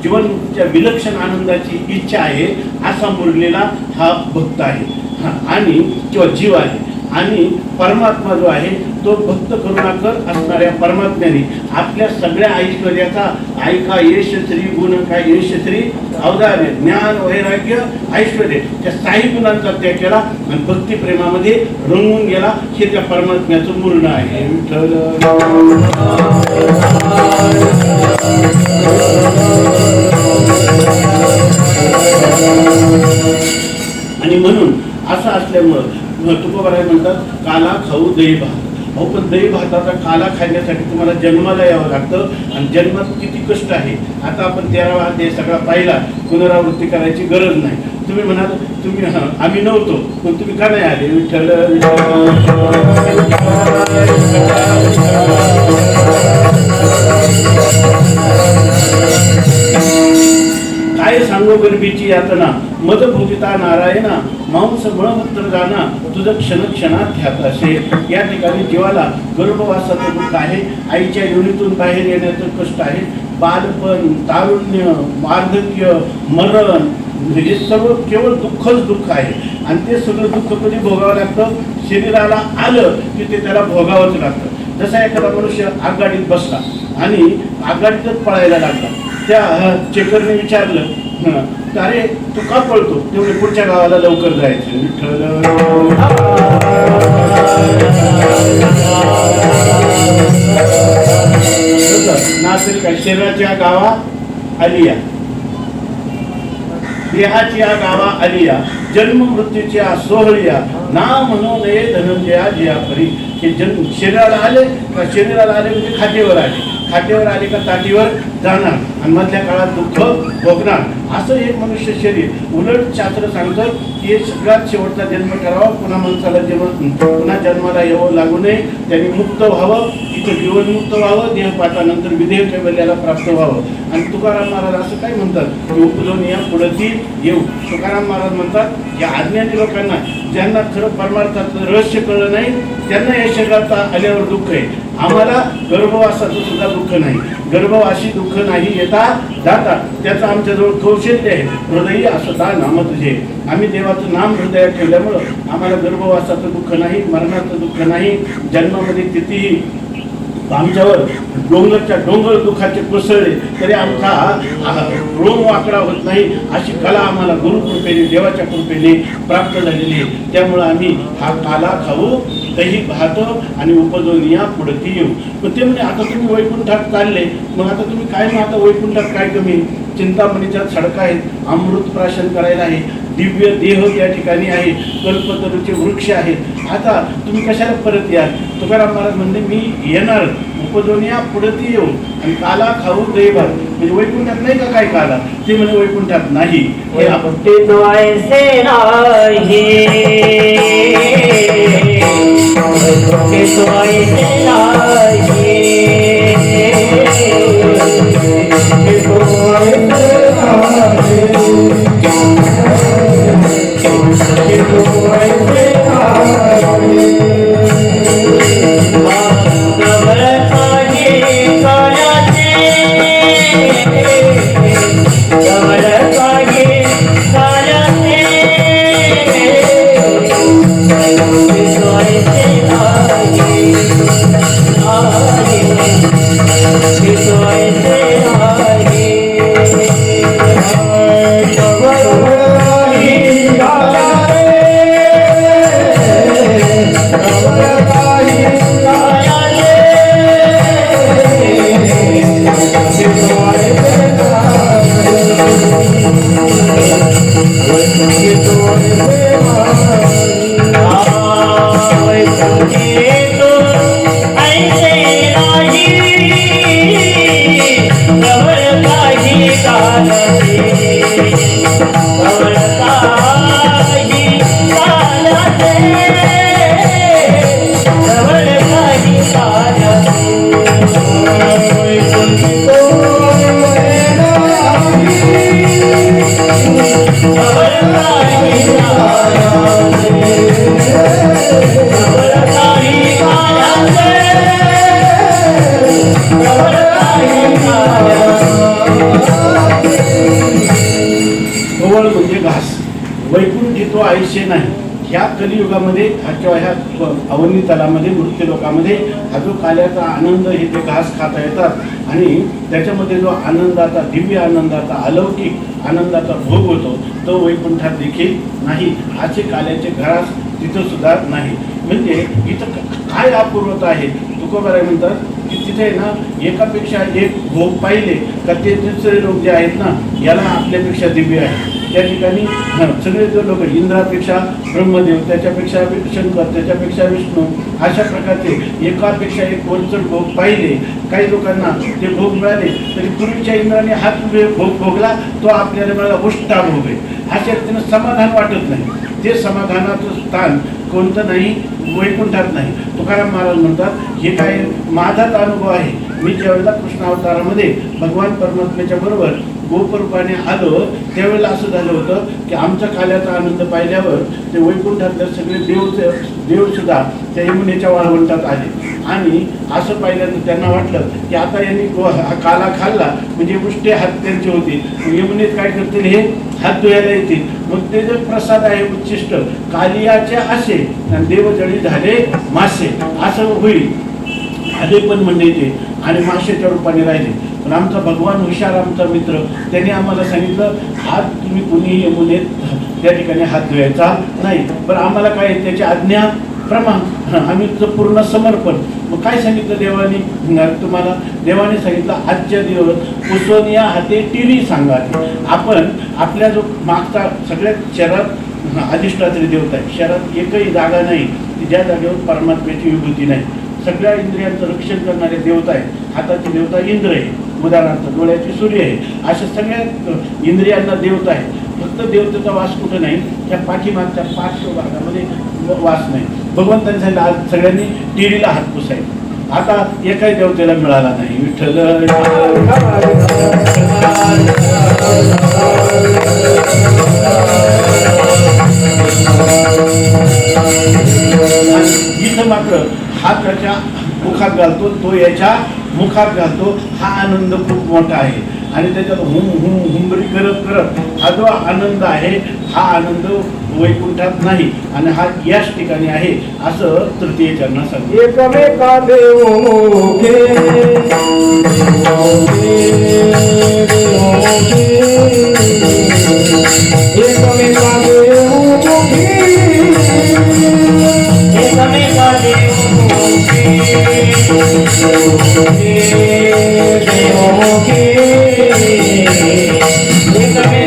जीवनच्या विलक्षण आनंदाची इच्छा आहे असा मुरलेला हा भक्त आहे आणि किंवा जीव आहे. आणि परमात्मा जो आहे तो भक्त करुणाकर असणाऱ्या परमात्म्याने आपल्या सगळ्या ऐश्वर्याचा ऐका यश श्री गुण काय यश श्री अवधार्य ज्ञान वैराग्य ऐश्वर्य त्या साई गुणांचा त्याग केला आणि भक्ती प्रेमामध्ये रंगून गेला. हे त्या परमात्म्याचं मुर्ण आहे. आणि म्हणून असं असल्यामुळं तुकोबाराय म्हणतात काला खाऊ दही भात. अहो पण दही भाताचा काला खाण्यासाठी तुम्हाला जन्माला यावं लागतं, आणि जन्मात किती कष्ट आहे. आता आपण 13वा अध्याय सगळा पाहिला, पुनरावृत्ती करायची गरज नाही. तुम्ही म्हणाल तुम्ही आम्ही नव्हतो पण तुम्ही का नाही आले? विठ्ठल काय सांगू गर्भीची यातना मद भोगिता नारायणा मांस मळमूत्र जाना तुझं क्षण क्षणात ध्यात असेल. या ठिकाणी जीवाला गर्भवासाचं दुःख आहे, आईच्या योनीतून बाहेर येण्याचं कष्ट आहे, बालपण, तारुण्य, वार्धक्य, मरण, हे सर्व केवळ दुःखच दुःख आहे. आणि ते सगळं दुःख कधी भोगावं लागतं? शरीराला आलं की ते त्याला भोगावंच लागतं. जसा एखादा मनुष्य आगगाडीत बसला आणि आगगाडीतच पळायला लागला, त्या चेकरने विचारलं अरे तू का पळतो? तेवढे पुढच्या गावाला लवकर जायचं. विठ्ठल. असं नागरिक शरीराच्या गावा आलिया, देहाच्या गावा आलिया, जन्म मृत्यूच्या सोहळिया, नाव म्हणू नये धनंजया जिया परी. हे जन्म शरीराला आले का शरीराला आले म्हणजे खाटेवर आले, खाटेवर आले का ताटीवर जाणार आणि मधल्या काळात दुःख भोगणार. असं एक मनुष्य शरीर. उलट शास्त्र सांगतं की हे सगळ्यात शेवटचा जन्म करावा, पुन्हा माणसाला पुन्हा जन्माला यावं लागू नये, त्यांनी मुक्त व्हावं, इथं जीवनमुक्त व्हावं, देहपातानंतर विदेह कैवल्याला प्राप्त व्हावं. आणि तुकाराम महाराज असं काय म्हणतात की उपजून या पुढती येऊ. तुकाराम महाराज म्हणतात या अज्ञानी लोकांना, ज्यांना खरं परमार्थाचं रहस्य कळलं नाही, त्यांना या शरीरात आल्यावर दुःख आहे. आम्हाला गर्भवासाचं सुद्धा दुःख नाही, गर्भवासी दुःख नाही येता जाता, त्याचं आमच्याजवळ कौशल्य आहे. हृदयी असता नाम तुझे, आम्ही देवाचं नाम हृदयात ठेवल्यामुळं आम्हाला गर्भवासाचं दुःख नाही, मरणाचं दुःख नाही, जन्मामध्ये कितीही आमच्यावर डोंगरच्या डोंगर दुःखाचे कोसळले तरी आमचा रोम वाकडा होत नाही, अशी कला आम्हाला गुरुकृपेने देवाच्या कृपेने प्राप्त झालेली आहे. त्यामुळं आम्ही हा काला खाऊ, दही भात आणि उपजून या पुढती येऊ. पण ते म्हणजे आता तुम्ही वैकुंठात चालले, मग आता तुम्ही काय मग आता वैकुंठात काय कमी, चिंतामणीच्या सडका आहेत, अमृत प्राशन करायला आहे, दिव्य देह त्या ठिकाणी आहे, कल्पतरूचे वृक्ष आहेत, आता तुम्ही कशाला परत याल. तुकाराम महाराज म्हणले मी येणार, उपजून या पुढती येऊ आणि काला खाऊ दही भात. म्हणजे वैकुंठात नाही का काय काला, ते म्हणजे वैकुंठात नाही. हे आपण म्हणजे घास. वैकुंठ तो आयुष्य नाही. ह्या कलियुगामध्ये किंवा ह्या अवनी तलामध्ये मृत्यू लोकामध्ये हा जो काल्याचा आनंद हे ते घास खाता येतात आणि त्याच्यामध्ये जो आनंदाचा, दिव्य आनंदाचा, अलौकिक आनंदाचा भोग होतो तो वैकुंठात देखील नाही. असे काल्याचे घास तिथं सुद्धा नाही. म्हणजे इथं काय अपूर्वता आहे. तुकोबाराय म्हणतात की तिथे ना एकापेक्षा एक भोग पाहिले का ते दुसरे लोक जे आहेत ना याला आपल्यापेक्षा दिव्य आहे. त्या ठिकाणी सगळे जो लोक इंद्रापेक्षा ब्रह्मदेव, त्याच्यापेक्षा शंकर, त्याच्यापेक्षा विष्णू, अशा प्रकारचे एकापेक्षा एक वरचढ भोग पाहिले. काही लोकांना ते भोग मिळाले तरी पूर्वीच्या इंद्राने हाच भोग भोगला, तो आपल्याला मिळाला उष्टा भोग आहे. अशा रीतीनं समाधान वाटत नाही. ते समाधानाचं स्थान कोणतं नाही, वैकुंठात नाही. तुकाराम महाराज म्हणतात हे काय माझाच अनुभव आहे. मी ज्यावेळेला कृष्ण अवतारामध्ये भगवान परमात्म्याच्या बरोबर गोपरूपाने आलो त्यावेळेला असं झालं होतं की आमचा काल्याचा आनंद पाहिल्यावर ते वैकुंठातले सगळे देवसुद्धा त्या यमुनेच्या वाळवंटात आले आणि असं पाहिल्यानंतर त्यांना वाटलं की आता यांनी हा काला खाल्ला म्हणजे उष्टे हात त्यांचे होतील, यमुनेत काय करतील हे हात धुवायला येतील. मग ते जे प्रसाद आहे उच्चिष्ट कालियाचे असे आणि देवजळी झाले मासे असं होईल. आले पण म्हणजे ते आणि माशाच्या रूपाने राहिले. पण आमचा भगवान हुशार, आमचा मित्र, त्याने आम्हाला सांगितलं हात तुम्ही कुणीही यमुनेत त्या ठिकाणी हात धुवायचा नाही. पण आम्हाला काय त्याची आज्ञा प्रमाण आम्ही तुझं पूर्ण समर्पण. मग काय सांगितलं देवाने तुम्हाला? देवाने सांगितलं आजच्या दिवस पुसवनिया हाते टीव्ही सांगा. आपण आपल्या जो मागचा सगळ्यात शहरात अधिष्ठात्री देवता आहे. शहरात एकही जागा नाही की ज्या जागेवर परमात्म्याची विभूती नाही. सगळ्या इंद्रियांचं रक्षण करणारे देवता आहे. हाताची देवता इंद्र आहे, उदाहरणार्थ डोळ्याची सूर्य आहे. अशा सगळ्या इंद्रियांना देवता आहे. फक्त देवतेचा वास कुठं नाही, त्या पाठीमागच्या पार्श्व भागामध्ये वास नाही. भगवंतांनी सांगितलं आज सगळ्यांनी टिरीला हात पुसायचा. आता एकाही देवतेला मिळाला नाही. विठ्ठल इथं मात्र हात त्याच्या मुखात घालतो, तो याच्या मुखात घालतो. हा आनंद खूप मोठा आहे. आणि त्याच्यात हुंबरी करत करत हा जो आनंद आहे, हा आनंद वैकुंठात नाही आणि हा याच ठिकाणी आहे असं तृतीय चरणात सांगतो. एकमेका देवोखे एकमेका देवोखे एकमेका देवोखे देवोखे एकमेका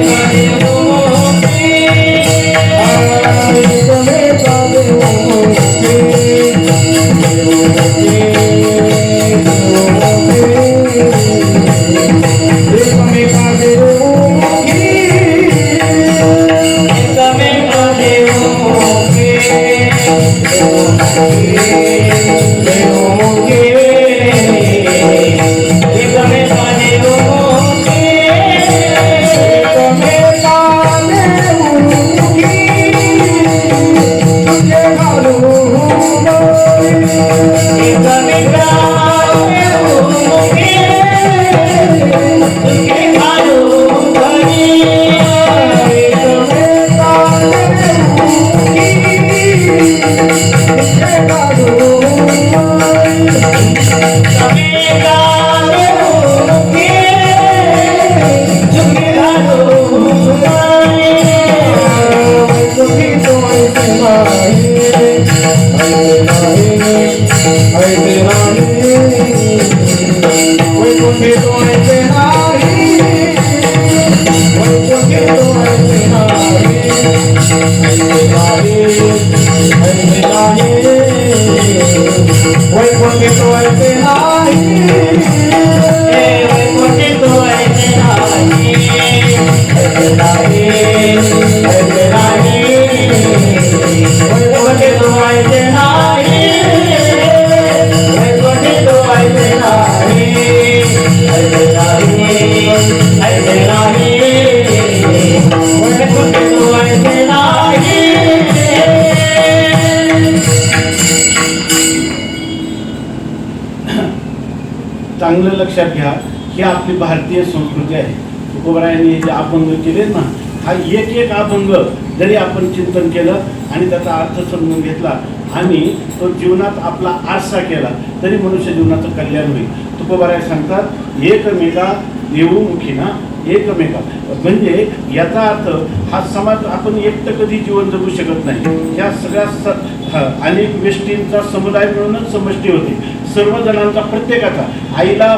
चांगलं लक्षात घ्या, ही आपली भारतीय संस्कृती आहे. तुकोबरायांनी जे अभंग केले ना, हा एक एक अभंग जरी आपण चिंतन केलं आणि त्याचा अर्थ समजून घेतला आणि तो जीवनात आपला आरसा केला तरी मनुष्य जीवनाचं कल्याण होईल. तुकोबराय सांगतात एकमेका देवमुखी ना एकमेका, म्हणजे याचा अर्थ हा समाज आपण एकटं कधी जीवन जगू शकत नाही. या सगळ्या अनेक व्यष्टींचा समुदाय मिळूनच समष्टी होते. सर्वजणांचा, प्रत्येकाचा, आईला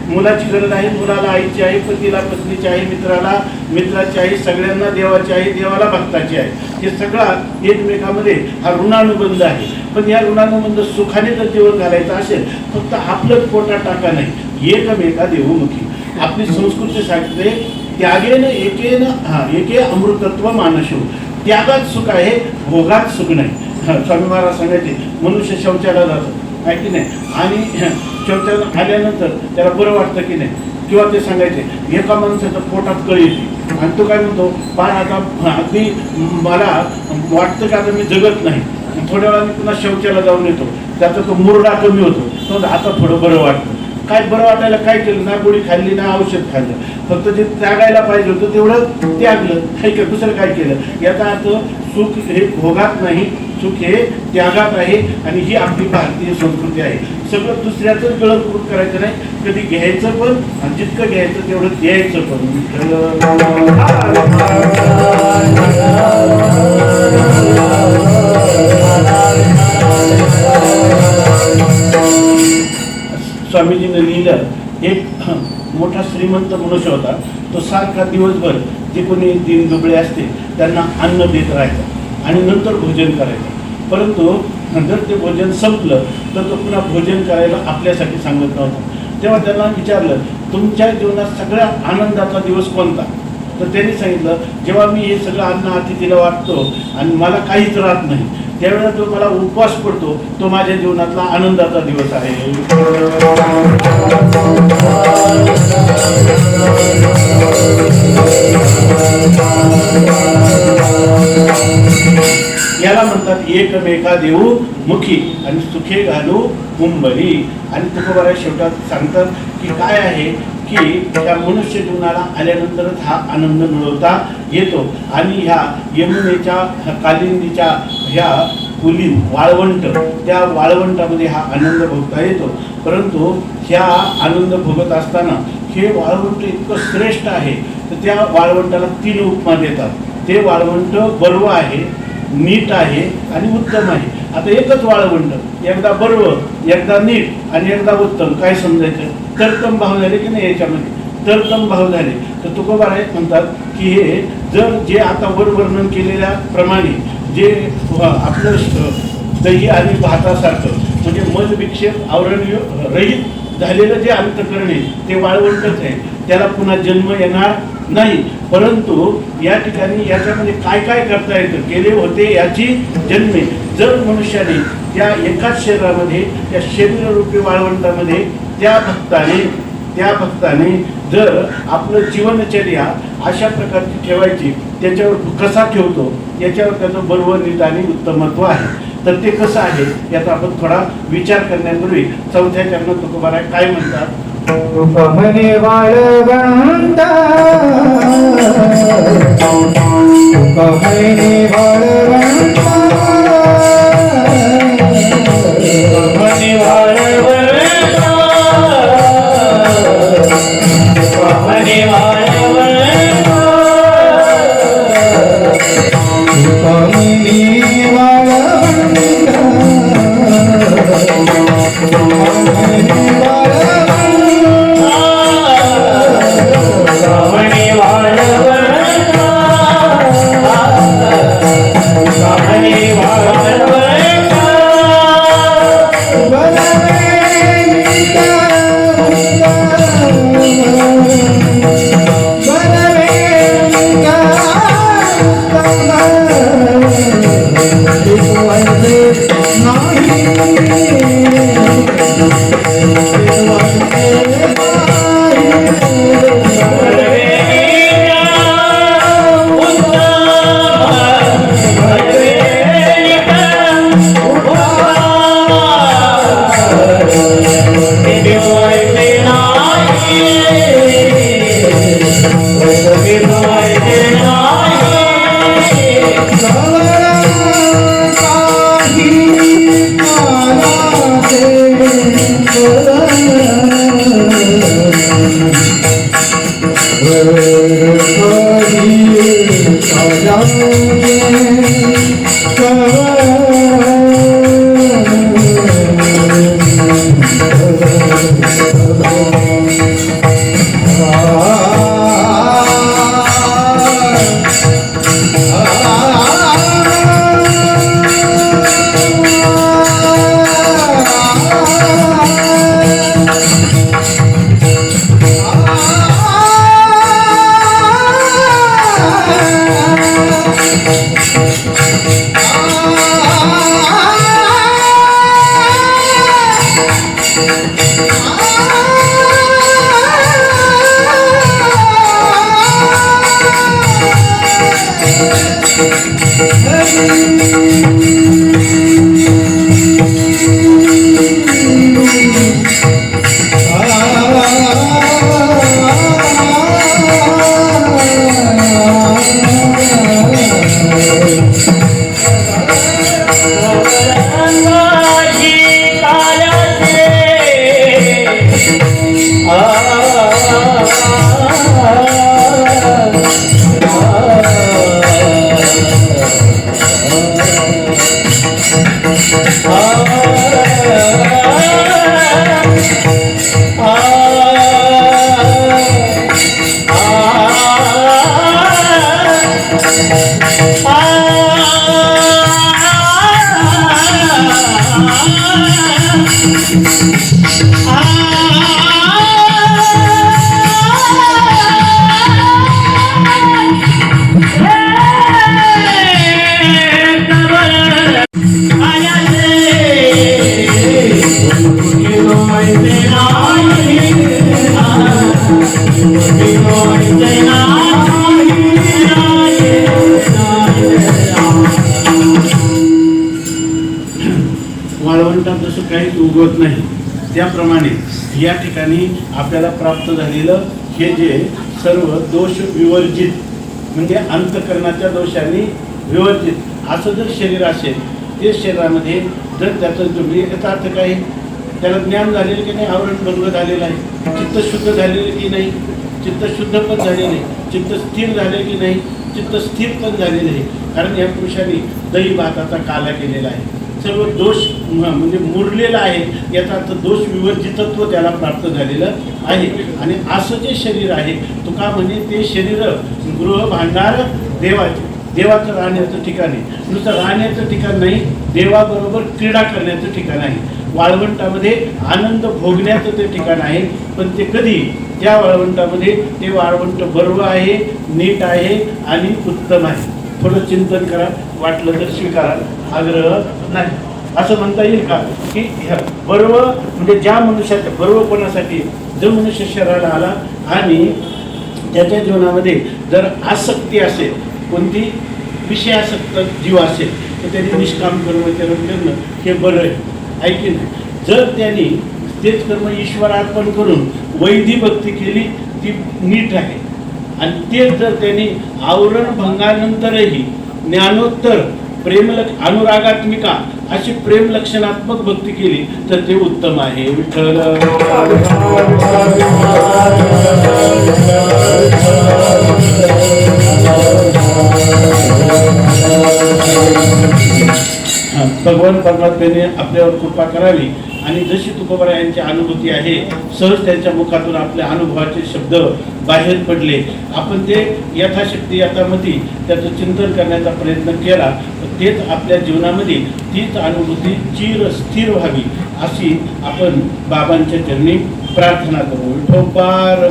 मुलाची गरज आहे, मुलाला आईची आहे, पतीला पत्नीची आहे, मित्राला मित्राची आहे, सगळ्यांना देवाची आहे, देवाला भक्ताची आहे. हे सगळं एकमेकामध्ये हा ऋणानुबंध आहे. पण या ऋणानुबंध सुखाने जर जीवन घालायचं असेल, फक्त आपलंच पोटात टाका नाही, एकमेका देवमुखी. आपली संस्कृती सांगते त्यागेन एकेन एके अमृतत्व मानशो. त्यागात सुख आहे, भोगात सुख नाही. स्वामी महाराज सांगायचे मनुष्य शौचाला जातो आहे की नाही, आणि शौचाला आल्यानंतर त्याला बरं वाटतं की नाही. किंवा ते सांगायचे एका माणसाच्या पोटात कळ येते आणि तो काय म्हणतो, पण आता अगदी मला वाटतं की आता मी जगत नाही. थोड्या वेळाने पुन्हा शौचाला जाऊन येतो, त्याचा तो मुरडा कमी होतो, तो आता थोडं बरं वाटतं. काय बरं वाटायला काय केलं, ना गोळी खाल्ली ना औषध खाल्लं, फक्त जे त्यागायला पाहिजे होतं तेवढं त्यागलं, काय का दुसरं काय केलं. याचा अर्थ सुख हे भोगात नाही, सुख हे त्यागात आहे. आणि ही आपली भारतीय संस्कृती आहे. सगळं दुसऱ्याचंच गळतपूट करायचं नाही, कधी घ्यायचं पण आणि जितकं घ्यायचं तेवढं द्यायचं पण. स्वामीजीने लिहिलं, एक मोठा श्रीमंत मनुष्य होता. तो सारखा दिवसभर जे कोणी दीन दुबळे असते त्यांना अन्न देत राहायचा आणि नंतर भोजन करायचं. परंतु जर ते भोजन संपलं तर तो पुन्हा भोजन करायला आपल्यासाठी सांगत नव्हता. तेव्हा त्यांना विचारलं, तुमच्या जीवनात सगळ्यात आनंदाचा दिवस कोणता? तर त्यांनी सांगितलं, जेव्हा मी हे सगळं अन्न अतिथीला वाटतो आणि मला काहीच राहत नाही, त्यावेळेला जो मला उपवास पडतो तो माझ्या जीवनातला आनंदाचा दिवस आहे. याला म्हणतात एकमेका देऊ मुखी आणि सुखे घालू कुंभरी. आणि तुकोबाराय शेवटात सांगतात की काय आहे की त्या मनुष्य जीवनाला आल्यानंतरच हा आनंद मिळवता येतो. आणि ह्या यमुनेच्या कालिंदीच्या ह्या कुलीन वाळवंट, त्या वाळवंटामध्ये हा आनंद भोगता येतो. परंतु ह्या आनंद भोगत असताना हे वाळवंट इतकं श्रेष्ठ आहे तर त्या वाळवंटाला 3 उपमा देतात. ते वाळवंट बर्व आहे, नीट आहे आणि उत्तम आहे. आता एकच वाळवंट, एकदा बर्व, एकदा नीट आणि एकदा उत्तम, काय समजायचं? तरतम भाव झाले की नाही याच्यामध्ये? तरतम भाव झाले. तर तुकोबाराय म्हणतात की हे जर जे आता वर वर्णन केलेल्या प्रमाणे जे आपलं दही आणि भातासारखं म्हणजे मल विक्षेप आवरण रहित झालेलं जे अंतकरण आहे ते वाळवंटच आहे, त्याला पुन्हा जन्म येणार नाही. परंतु या ठिकाणी याच्यामध्ये काय काय करता येतं, केले होते याची जन्मे. जर मनुष्याने त्या एकाच शरीरामध्ये त्या शरीररूपी वाळवंटामध्ये त्या भक्ताने जर आपलं जीवनचर्या अशा प्रकारची ठेवायची, त्याच्यावर कसा ठेवतो याच्यावर त्याचं बर्व, नीट आणि उत्तमत्व आहे. तर ते कसं आहे याचा आपण थोडा विचार करण्यापूर्वी 4थ्या चरणात तुकोबाराय काय म्हणतात? म्हणे वाळवंट, म्हणे वाळवंट, म्हणे वाळवंट, म्हणे वाळवंट, वाळवंटात जसं काहीच उगवत नाही त्याप्रमाणे या ठिकाणी आपल्याला प्राप्त झालेलं हे जे सर्व दोष विवर्जित म्हणजे अंतःकरणाच्या दोषांनी विवर्जित असं जर शरीर असेल ते शरीरामध्ये जर त्याचं तुम्ही याचा अर्थ काय त्याला ज्ञान झालेलं की नाही आवरण भंग झालेलं आहे चित्त शुद्ध झालेलं की नाही चित्त शुद्ध पण झाले नाही चित्त स्थिर झाले की नाही चित्त स्थिर पण झालेलं आहे कारण या पुरुषाने दही भाताचा काला केलेला आहे सर्व दोष म्हणजे मुरलेला आहे याचा अर्थ दोष विवर्जितत्व त्याला प्राप्त झालेलं आहे आणि असं जे शरीर आहे तुका म्हणे ते शरीर गृह भांडार देवाचं राहण्याचं ठिकाण आहे नुसतं राहण्याचं ठिकाण नाही देवाबरोबर क्रीडा करण्याचं ठिकाण आहे वाळवंटामध्ये आनंद भोगण्याचं ते ठिकाण आहे पण ते कधी त्या वाळवंटामध्ये ते वाळवंट बरोबर आहे नीट आहे आणि उत्तम आहे थोडं चिंतन करा वाटलं तर स्वीकारा आग्रह नाही असं म्हणता येईल का की बरोबर म्हणजे ज्या मनुष्याच्या बरोबर कोणासाठी जो मनुष्य शरीराला आला आणि त्याच्या जीवनामध्ये जर आसक्ती असेल कोणती विषयासक्त जीव असेल तर त्यांनी निष्काम कर्म करणं हे बरं आहे की नाही जर त्यांनी तेच कर्म ईश्वरार्पण करून वैधी भक्ती केली ती नीट आहे आणि तेच जर त्यांनी आवरण भंगानंतरही ज्ञानोत्तर अनुरागात्मिका अशी प्रेम लक्षणात्मक भक्ती केली तर ते उत्तम आहे विठ्ठल भगवान परमात्म्याने आपल्यावर कृपा करावी आणि जशी तुकोबा यांची अनुभूती आहे सहज त्यांच्या मुखातून आपल्या अनुभवाचे शब्द बाहेर पडले आपण ते यथाशक्ती यथामती त्याचं चिंतन करण्याचा प्रयत्न केला तेच आपल्या जीवनामध्ये तीच अनुभूती चिर स्थिर व्हावी अशी आपण बाबांच्या चरणी प्रार्थना करू विठोबार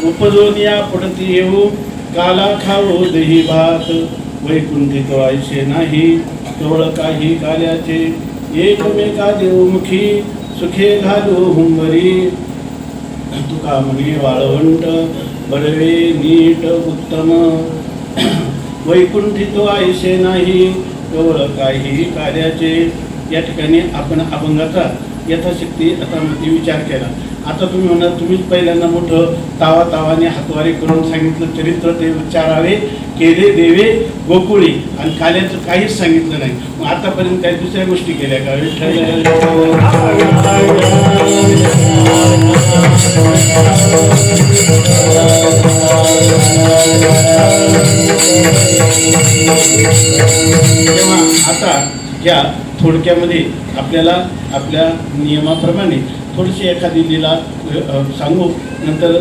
उपदोनिया पडती येऊ काला खाऊ दही भात वैकुंठित व्हायचे नाही केवळ काही काल्याचे एकमेका देवमुखी सुखे घालू हुंबरी तुका म्हणे वाळवंट बडवे नीट उत्तम वैकुंठित व्हायचे नाही केवळ काही कार्याचे या ठिकाणी आपण अभंगाचा यथाशक्ती यथामती विचार केला आता तुम्ही म्हणा तुम्हीच पहिल्यांदा मोठं तावाने हातवारी करून सांगितलं चरित्र ते उच्चारावे केले देवे गोकुळी आणि काल्याचं काहीच सांगितलं नाही मग आतापर्यंत काही दुसऱ्या गोष्टी केल्या का तेव्हा आता या थोडक्यामध्ये आपल्याला आपल्या नियमाप्रमाणे थोडीशी एखादी लीला सांगू नंतर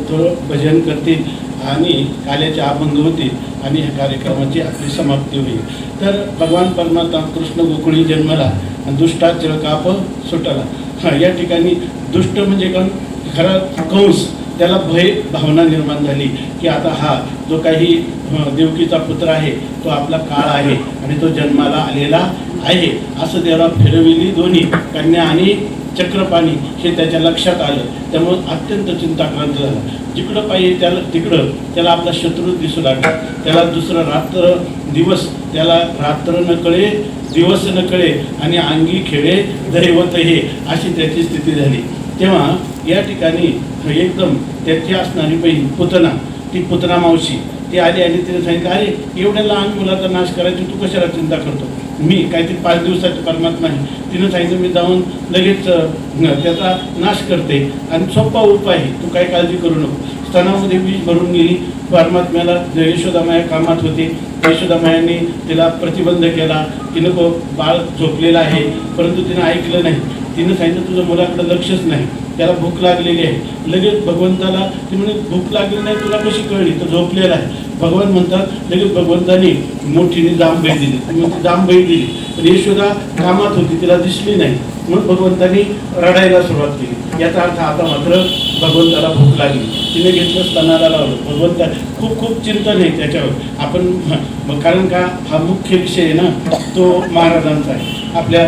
थोडं भजन करतील आणि काल्याचे अभंग होतील आणि ह्या कार्यक्रमाची आपली समाप्ती होईल तर भगवान परमात्मा कृष्ण गोकुळी जन्मला आणि दुष्टा चिरकाप सुटला या ठिकाणी दुष्ट म्हणजे कोण खरा कंस त्याला भय भावना निर्माण झाली की आता हा जो काही देवकीचा पुत्र आहे तो आपला काळ आहे आणि तो जन्माला आलेला आहे असं त्याला फिरविली दोन्ही कन्या आणि चक्रपाणी हे त्याच्या लक्षात आलं त्यामुळे अत्यंत चिंताक्रांत झाला जिकडं पाहिजे त्याला तिकडं त्याला आपला शत्रू दिसू लागला त्याला दुसरं रात्र दिवस त्याला रात्र न कळे दिवस न कळे आणि अंगी खेळे दैवत हे अशी त्याची स्थिती झाली तेव्हा या ठिकाणी एकदम त्याची असणारी बहीण पुतना ती पुतना मावशी ती आली आणि तिने सांगितलं, अरे एवढ्या लहान मुलाचा नाश करायची तू कशाला चिंता करतो, मी काहीतरी 5 दिवसाची परमात्मा आहे. तिनं सांगितलं मी जाऊन लगेच त्याचा नाश करते आणि सोपा उपाय आहे, तू काही काळजी करू नको. स्तनामध्ये बीज भरून गेली. परमात्म्याला यशोदामाया कामात होते. यशोदामायाने तिला प्रतिबंध केला की नको, बाळ झोपलेलं आहे, परंतु तिनं ऐकलं नाही. तिनं सांगितलं तुझं मुलाकडे लक्षच नाही, त्याला भूक लागलेली आहे. लगेच भगवंताला ती म्हणे भूक लागली नाही तुला कशी कळली, तर झोपलेला आहे. भगवान म्हणतात लगेच भगवंतानी मोठीने जांभई दिली. ती जांभई दिली पण यशोदा कामात होती, तिला दिसली नाही. म्हणून भगवंतानी रडायला सुरुवात केली. याचा अर्थ आता मात्र भगवंताला भूक लागली. तिने घेतलं, स्तनाला लावलं. भगवंता खूप खूप चिंतन आहे त्याच्यावर आपण, कारण का हा मुख्य विषय आहे ना, तो महाराजांचा आहे, आपल्या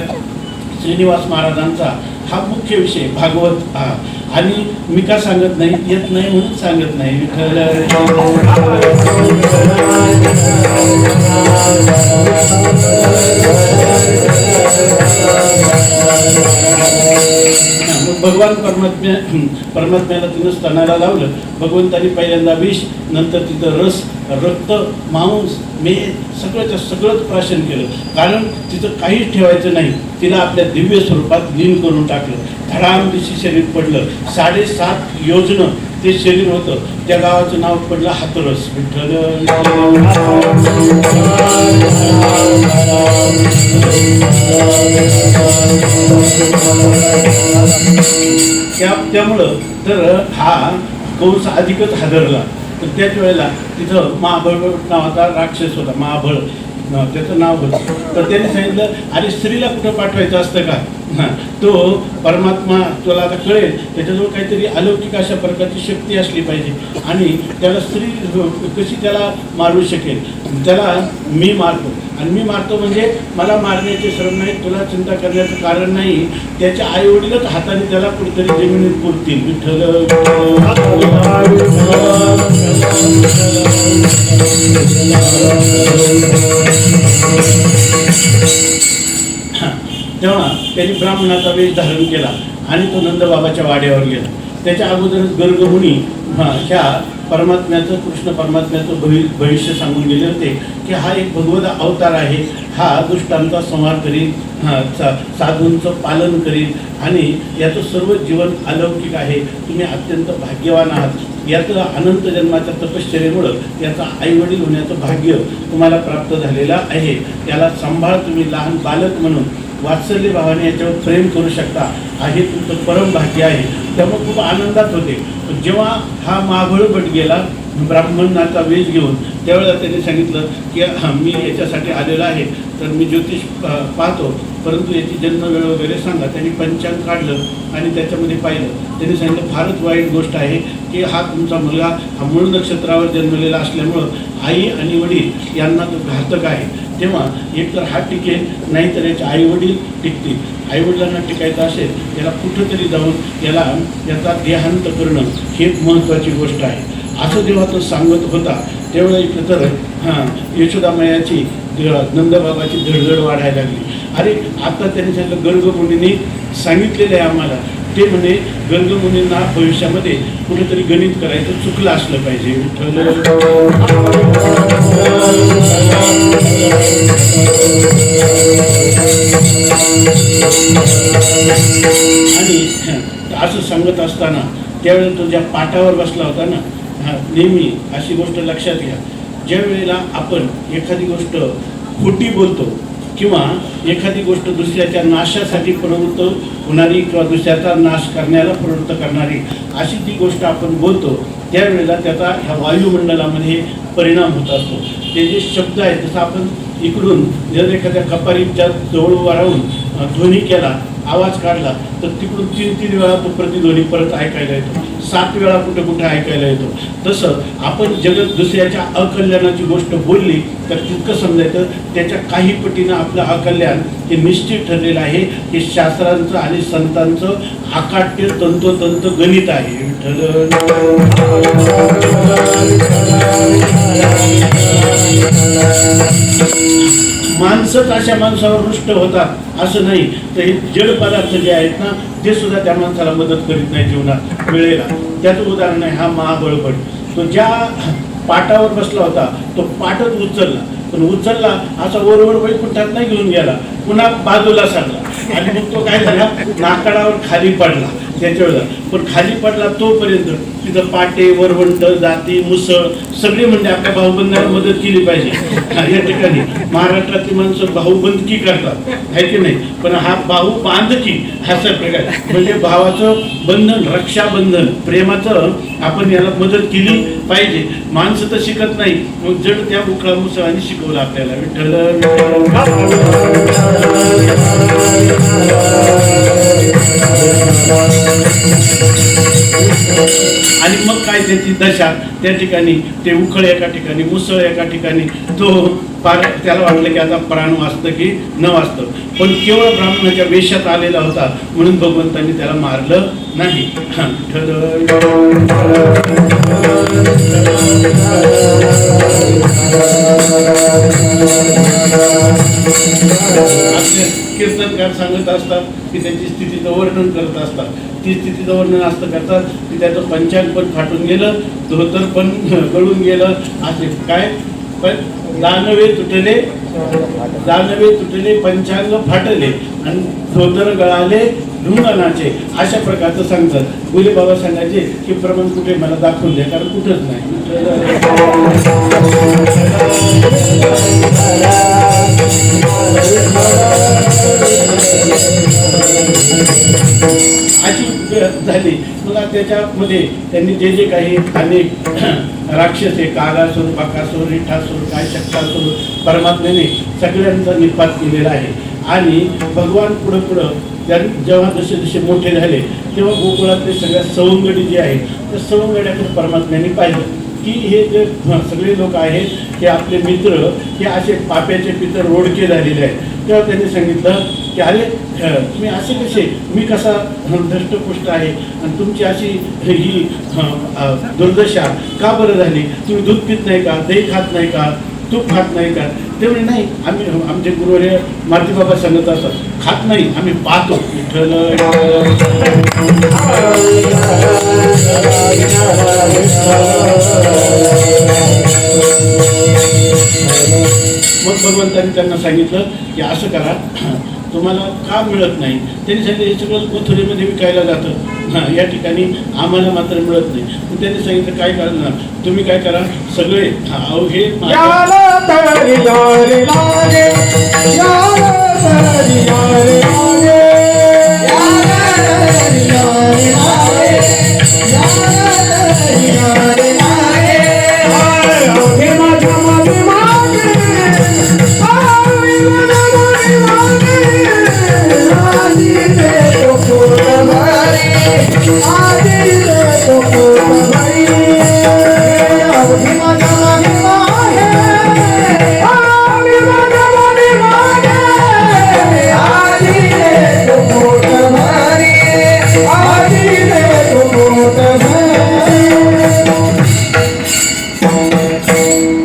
श्रीनिवास महाराजांचा हा मुख्य विषय भागवत हा. आणि मी का सांगत नाही, येत नाही म्हणून सांगत नाही. भगवान परमात्म्याला तिनं स्तनाला लावलं. भगवंतानी पहिल्यांदा विष, नंतर तिथं रस, रक्त, मांस, मेद सगळंच प्राशन केलं. कारण तिथं काहीच ठेवायचं नाही. तिला आपल्या दिव्य स्वरूपात लीन करून टाकलं. धडाम दिशी शरीर पडलं. 7.5 योजनं ते शरीर होतं. त्या गावाचं नाव पडलं हातरस. विठ्ठल त्यामुळं तर हा कंस अधिकच हादरला. तर त्याच वेळेला तिथं महाबळ नावाचा राक्षस होता. महाबळ त्याचं नाव होतं. तर त्याने सांगितलं अरे स्त्रीला कुठं पाठवायचं असतं का, तो परमात्मा तुला आता कळेल, त्याच्याजवळ काहीतरी अलौकिक अशा प्रकारची शक्ती असली पाहिजे आणि त्याला स्त्री कशी त्याला मारू शकेल. त्याला मी मारतो आणि मी मारतो म्हणजे मला मारण्याचे श्रम नाही, तुला चिंता करण्याचं कारण नाही. त्याच्या आई वडीलच हाताने त्याला कुठेतरी जमिनीत पुरतील. विठ्ठल तेव्हा त्यांनी ब्राह्मणाचा वेश धारण केला आणि तो नंदबाबाच्या वाड्यावर गेला. त्याच्या अगोदरच गर्गमुनी ह्या परमात्म्याचं, कृष्ण परमात्म्याचं भविष्य सांगून गेले होते की हा एक भगवत अवतार आहे. हा दुष्टांचा संहार करील, साधूंचं पालन करील आणि याचं सर्व जीवन अलौकिक आहे. तुम्ही अत्यंत भाग्यवान आहात. याचं अनंत जन्माच्या तपश्चर्येमुळं याचा आईवडील होण्याचं भाग्य तुम्हाला प्राप्त झालेलं आहे. याला सांभाळ, तुम्ही लहान बालक म्हणून वात्सल्य भावाने याच्यावर प्रेम करू शकता, आहे तुमचं परम भाग्य आहे. त्यामुळे खूप आनंदात होते. जेव्हा हा महाबळ भट गेला ब्राह्मणाचा वेश घेऊन, त्यावेळेला त्यांनी सांगितलं की मी याच्यासाठी आलेलो आहे, तर मी ज्योतिष पाहतो, परंतु याची जन्मवेळ वगैरे सांगा. त्यांनी पंचांग काढलं आणि त्याच्यामध्ये पाहिलं. त्यांनी सांगितलं फारच वाईट गोष्ट आहे की हा तुमचा मुलगा हा मूळ नक्षत्रावर जन्मलेला असल्यामुळं आई आणि वडील यांना तो घातक आहे. तेव्हा एकतर हा टिकेल, नाहीतर याचे आईवडील टिकतील. आईवडिलांना टिकायचं असेल याला कुठंतरी जाऊन याचा देहांत करणं ही एक महत्त्वाची गोष्ट आहे. असं जेव्हा तो सांगत होता त्यावेळेला इथं तर यशोदामायाची, नंदबाबाची धडधड वाढायला लागली. अरे आता त्यांनी सांगितलं गर्गमुनींनी सांगितलेलं आहे आम्हाला, ते म्हणे गर्गमुनींना भविष्यामध्ये कुठेतरी गणित करायचं चुकलं असलं पाहिजे. आणि असं सांगत असताना त्यावेळेला तो ज्या पाटावर बसला होता ना, नेहमी अशी गोष्ट लक्षात घ्या, ज्या वेळेला आपण एखादी गोष्ट खोटी बोलतो किंवा एखादी गोष्ट दुसऱ्याच्या नाशासाठी प्रवृत्त होणारी किंवा दुसऱ्याचा नाश करण्याला प्रवृत्त करणारी अशी ती गोष्ट आपण बोलतो, त्यावेळेला त्याचा ह्या वायुमंडलामध्ये परिणाम होत असतो. ते जे शब्द आहेत, जसं आपण इकडून जर एखाद्या कपारीच्या जवळ उभा राहून ध्वनी केला, आवाज काढला, तर तिकडून 3-3 वेळा तो प्रतिध्वनी परत ऐकायला येतो, 7 वेळा कुठं कुठं ऐकायला येतो. तसं आपण जगत दुसऱ्याच्या अकल्याणाची गोष्ट बोलली तर तितकं समजायचं त्याच्या काही पटीनं आपलं अकल्याण हे निश्चित ठरलेलं आहे. हे शास्त्रांचं आणि संतांचं आकाट्य तंतोतंत गणित आहे. माणसंच अशा माणसावर रुष्ट होतात असं नाही, तर हे जड पदार्थ जे आहेत ना ते सुद्धा त्या माणसाला मदत करीत नाही जीवनात वेळेला. त्याचं उदाहरण आहे हा महाबळपट. तो ज्या पाटावर बसला होता, तो पाटच उचलला, पण उचलला असा वरवर वैकुंठात नाही घेऊन गेला, पुन्हा बाजूला सरला आणि मग तो काय झाला, नाकाडावर खाली पडला. त्याच्यावर पण खाली पडला तोपर्यंत तिथं पाटे, वरवंट, जाती, मुसळ सगळे म्हणजे आपल्या भाऊबंधाला मदत केली पाहिजे. या ठिकाणी महाराष्ट्रातली माणसं भाऊबंदकी करतात, आहे की नाही, पण हा भाऊ बांधकी असा प्रकार म्हणजे भावाचं बंधन, रक्षाबंधन, प्रेमाचं आपण याला मदत केली पाहिजे. माणसं तर शिकत नाही, मग जड त्या उकळा मुसळाने शिकवलं आपल्याला. आणि मग काय त्याची दशा, त्या ठिकाणी ते उखळ एका ठिकाणी, मुसळ एका ठिकाणी, तो फार त्याला वाटलं की आता प्राण वाचतं की न वाचतं, पण केवळ ब्राह्मणाच्या वेशात आलेला होता म्हणून भगवंतांनी त्याला मारलं नाही. कीर्तनकार सांगत असतात की त्याची स्थितीचं वर्णन करत असतात. ती स्थितीचं वर्णन असं करतात की त्याचं पंचांग पण फाटून गेलं, धोतर पण गळून गेलं, असे काय पण जानवे तुटले पंचांग फाटले आणि धोतर गळाले ढुंगाणाचे, अशा प्रकारचं सांगतात. गुले बाबा सांगायचे की प्रमाण कुठे मला दाखवून द्या, कारण कुठंच नाही. अशी झाली. मग त्याच्यामध्ये त्यांनी जे जे काही अनेक राक्षस आहे, कागासूर, बकासूर, रिठासूर, काय शक्तासूर, परमात्म्याने सगळ्यांचा निपात केलेला आहे. आणि भगवान पुढं जेव्हा जसे जसे मोठे झाले तेव्हा गोकुळातले सगळ्या सवंगडी जे आहेत त्या सवंगड्याकडे परमात्म्याने पाहिलं की हे जे सगळे लोक आहेत हे आपले मित्र हे असे पाप्याचे पितर रोडके झालेले आहेत. तेव्हा त्यांनी सांगितलं की अरे तुम्ही असे कसे, मी कसा धष्टपुष्ट आहे आणि तुमची अशी ही दुर्दशा का बरं झाली, तुम्ही दूध पित नाही का, दही खात नाही का, तूप खात नाही का. ते म्हणजे नाही, आम्ही आमचे गुरु हे मारुती बाबा सांगत असतात, खात नाही आम्ही पाहतो. मग भगवंतांनी त्यांना सांगितलं की असं करा, तुम्हाला का मिळत नाही. त्यांनी सांगितलं हे सगळं मथुरेमध्ये विकायला जातं, या ठिकाणी आम्हाला मात्र मिळत नाही. मग त्यांनी सांगितलं काय करणार, तुम्ही काय करा, सगळे अवघे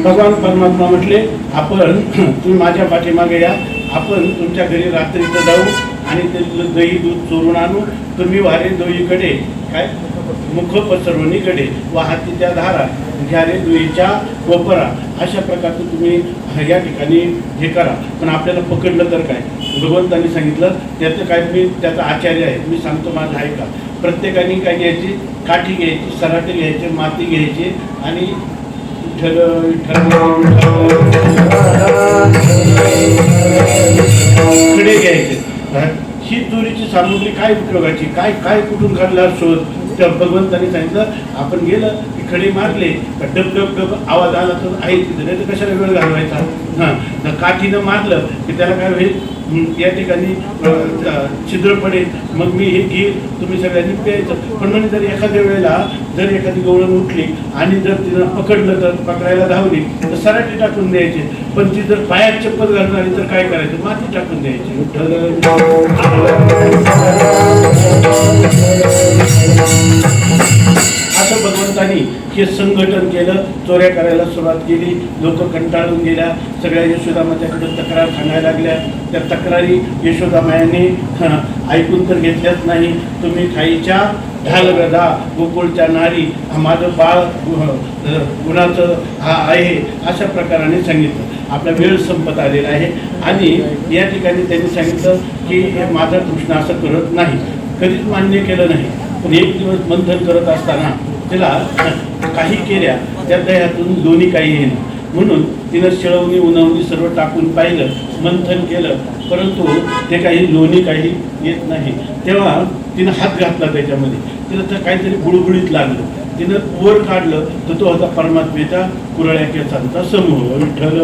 भगवान परमात्मा म्हटले, आपण तुम्ही माझ्या पाठीमागे या, आपण तुमच्या घरी रात्रीचं जाऊ आणि ते दही दूध चोरून आणू. तुम्ही वारे दोहीकडे काय मुख पसरवणीकडे वाहती त्या धारा, घ्यारे दुईच्या कोपरा, अशा प्रकारचं तुम्ही या ठिकाणी हे करा. पण आपल्याला पकडलं तर काय. भगवंतांनी सांगितलं त्याचं काय, मी त्याचा आचार्य आहे, मी सांगतो माझं आहे का. प्रत्येकाने काय घ्यायची, काठी घ्यायची, सराटे घ्यायचे, माती घ्यायची आणि खडे घ्यायचे. ही चोरीची सामुग्री काय उपयोगाची, काय काय कुठून काढला शोध. त्या भगवंतांनी सांगितलं आपण गेलं की खडे मारले डब डब डब आवाज आला तर आहे तिथे, नाही तर कशाला वेळ घालवायचा. हां, काठीनं मारलं की त्याला काय होईल, या ठिकाणी छिद्र पडेल, मग मी हे घेईल, तुम्ही सगळ्यांनी प्यायचं. पण म्हणजे जर एखाद्या वेळेला जर एखादी गवळण उठली आणि जर तिनं पकडलं तर पकडायला धावली तर सराटी टाकून द्यायचे. पण ती जर पायात चप्पल घालून आली तर काय करायचं, माती टाकून द्यायची. असं भगवंतानी हे संघटन केलं, चोऱ्या करायला सुरुवात केली. लोक कंटाळून गेल्या, सगळ्या यशोदामाच्याकडे तक्रार सांगायला लागल्या. त्या तक्रारी यशोदामायाने ऐकून तर घेतल्याच नाही. तुम्ही खाईच्या ढाल गदा गोकुळच्या नारी माझं बाळ गुणाचं आहे अशा प्रकाराने सांगितलं. आपला वेळ संपत आलेला आहे आणि या ठिकाणी त्यांनी सांगितलं की हे माझा कृष्ण असं करत नाही, कधीच मान्य केलं नाही. पण एक दिवस मंथन करत असताना तिला काही केल्या त्या दह्यातून दोन्ही काही येईल म्हणून तिनं शिळवणी उन्हवणी सर्व टाकून पाहिलं, मंथन केलं, परंतु ते काही लोणी काही येत नाही. तेव्हा तिनं हात घातला त्याच्यामध्ये, तिला तर काहीतरी गुळगुळीत लागलं. तिनं वर काढलं तर तो होता परमात्मेचा कुरळ्या केसांचा समूह. विठ्ठल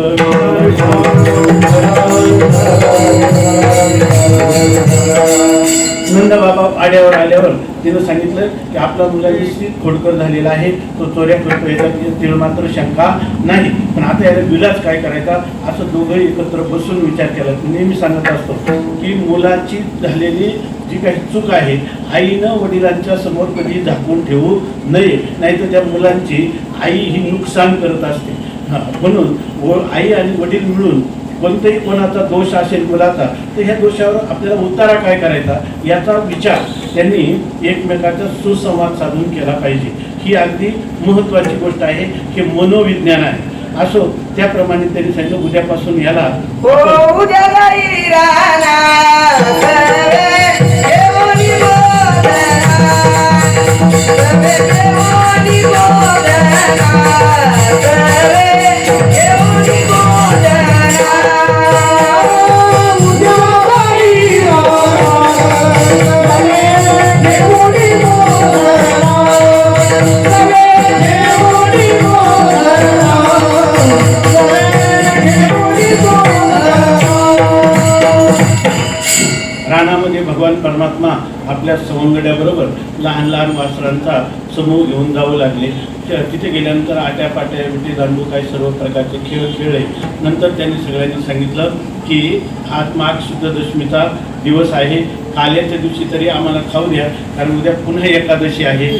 नंद बाबा आड्यावर आल्यावर तिनं सांगितलं की आपला मुलगा निश्चित खोडकर झालेला आहे, तो चोऱ्या करतो, याच्यात तिला मात्र शंका नाही. पण आता याला विलास काय करायचा असं दोघंही एकत्र बसून विचार केला. नेहमी सांगत असतो की मुलाची झालेली जी काही चूक आहे आईनं वडिलांच्या समोर कधी झाकून ठेवू नये, नाहीतर त्या मुलांची आई ही नुकसान करत असते. म्हणून आई आणि वडील मिळून कोणताही कोणाचा दोष असेल मुलाचा तर ह्या दोषावर आपल्याला उतारा काय करायचा याचा विचार त्यांनी एकमेकाचा सुसंवाद साधून केला पाहिजे. ही अगदी महत्त्वाची गोष्ट आहे, हे मनोविज्ञान आहे. असो त्याप्रमाणे त्यांनी सांगितलं उद्यापासून याला रानामध्ये भगवान परमात्मा आपल्या सवंगड्याबरोबर लहान लहान वासरांचा समूह घेऊन जावं लागले. तिथे गेल्यानंतर आट्यापाट्या विटी दांडू काही सर्व प्रकारचे खेळ खेळले. नंतर त्यांनी सगळ्यांनी सांगितलं की आज माघ शुद्ध दशमीचा दिवस आहे, काल्याच्या दिवशी तरी आम्हाला खाऊ द्या, कारण उद्या पुन्हा एकादशी आहे.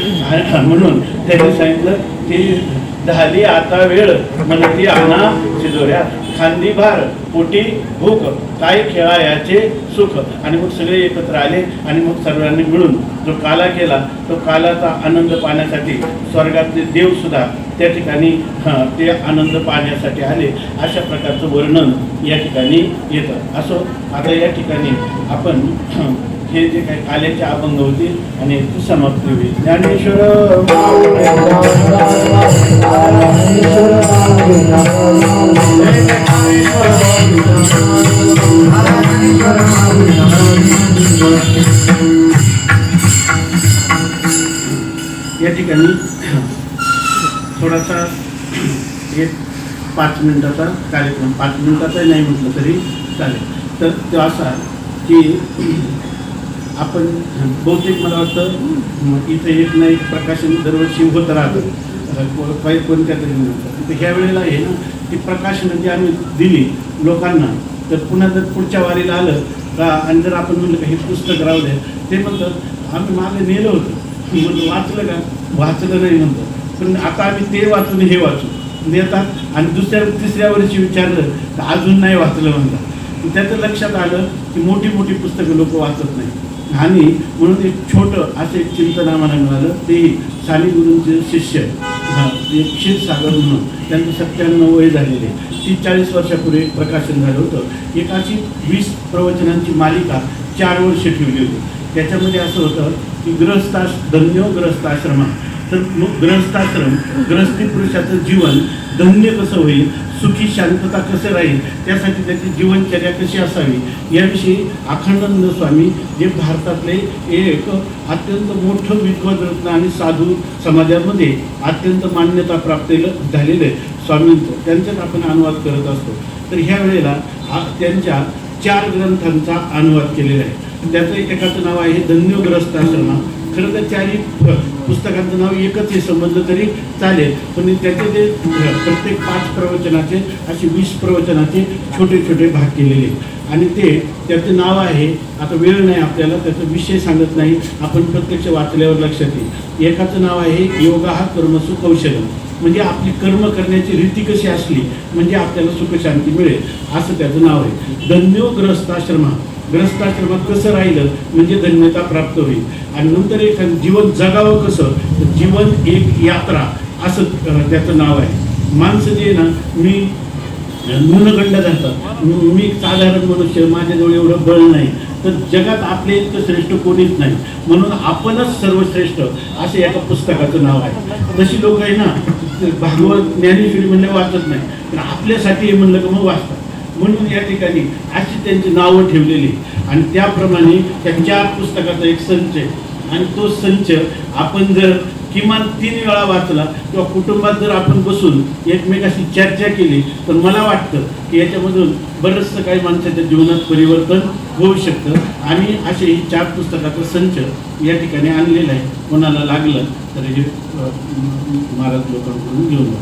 म्हणून त्यांनी सांगितलं की झाली आता वेळ म्हणती आणा शिजोऱ्या, खांदी भार पोटी भूक, काय खेळायाचे सुख. आणि मग सगळे एकत्र आले आणि मग सर्वांनी मिळून जो काला केला तो कालाचा आनंद पाहण्यासाठी स्वर्गातले देव सुद्धा त्या ठिकाणी ते आनंद पाहण्यासाठी आले. अशा प्रकारचं वर्णन या ठिकाणी येतं. असो आता या ठिकाणी आपण हे जे काही काल्याचे अभंग होतील आणि याची समाप्ती होईल. ज्ञानेश्वर या ठिकाणी थोडासा एक 5 मिनिटाचा कार्यक्रम, 5 मिनिटाचाही नाही म्हटलं तरी चालेल. तर तो असा की आपण बहुतेक मला वाटतं इथं एक ना एक प्रकाशन दरवर्षी होत राहतं काही कोणत्या तरी तर ह्या वेळेला आहे ना ती प्रकाशनं जी आम्ही दिली लोकांना, तर पुन्हा जर पुढच्या वारीला आलं का आणि जर आपण म्हणलं का हे पुस्तक राहू द्या, ते म्हणतात आम्ही मागे नेलं होतं, म्हणतो वाचलं का, वाचलं नाही म्हणतं, पण आता आम्ही ते वाचून हे वाचू देतात. आणि दुसऱ्या तिसऱ्या वर्षी विचारलं तर अजून नाही वाचलं म्हणतात. त्याचं लक्षात आलं की मोठी मोठी पुस्तकं लोक वाचत नाही. आणि म्हणून एक छोटं असं एक चिंतन आम्हाला मिळालं, तेही साने गुरूंचे शिष्य एक क्षीरसागर म्हणून, त्यांचं 97 वय झालेले, 30-40 वर्षापूर्वी प्रकाशन झालं होतं. एक अशी 20 प्रवचनांची मालिका 4 वर्ष ठेवली होती. त्याच्यामध्ये असं होतं की धन्यो ग्रस्ताश्रमा. तर मग ग्रस्ताश्रम, ग्रस्ती पुरुषाचं जीवन धन्य कसं होईल, सुखी शांतता कसं राहील, त्यासाठी त्याची जीवनचर्या कशी असावी याविषयी अखंडानंद स्वामी जे भारतातले एक अत्यंत मोठं विद्वत रत्न आणि साधू समाजामध्ये अत्यंत मान्यता प्राप्त झालेले स्वामींचं, त्यांच्यात आपण अनुवाद करत असतो. तर ह्या वेळेला त्यांच्या 4 ग्रंथांचा अनुवाद केलेला आहे. त्याचं एकाचं नाव आहे धन्योग्रस्ताश्रमा. खरं तर 4 पुस्तकांचं नाव एकच हे समजलं तरी चालेल, पण त्याचे जे प्रत्येक 5 प्रवचनाचे असे 20 प्रवचनाचे छोटे छोटे भाग केलेले. आणि त्याचं नाव आहे, आता वेळ नाही आपल्याला त्याचा विषय सांगत नाही, आपण प्रत्यक्ष वाचल्यावर लक्षात येईल. एकाचं नाव आहे योगा हा कर्मसु कौशलम, म्हणजे आपली कर्म करण्याची रीती कशी असली म्हणजे आपल्याला सुखशांती मिळेल, असं त्याचं नाव आहे. धन्योग्रस्ताश्रमा ग्रस्ताश्रमात कसं राहिलं म्हणजे धन्यता प्राप्त होईल. आणि नंतर एक जीवन जगावं कसं, तर जीवन एक यात्रा असं त्याचं नाव आहे. माणसं जे ना, मी न्यूनगंड धरतात, मी साधारण मनुष्य, माझ्याजवळ एवढं बळ नाही, तर जगात आपले इतकं श्रेष्ठ कोणीच नाही, म्हणून आपणच सर्वश्रेष्ठ असं एका पुस्तकाचं नाव आहे. तशी लोक आहे ना, भागवत ज्ञानेश्वरी म्हणलं वाचत नाही, पण आपल्यासाठी हे म्हणलं का मग वाचतात. म्हणून या ठिकाणी अशी त्यांची नावं ठेवलेली आणि त्याप्रमाणे त्या 4 पुस्तकाचा एक संच आहे. आणि तो संच आपण जर किमान 3 वेळा वाचला किंवा कुटुंबात जर आपण बसून एकमेकाशी चर्चा केली, तर मला वाटतं की याच्यामधून बरंचसं काही माणसाच्या जीवनात परिवर्तन होऊ शकतं. आणि असे ही 4 पुस्तकाचा संच या ठिकाणी आणलेला आहे. कोणाला लागलं तर हे महाराज लोकांकडून घेऊन जा.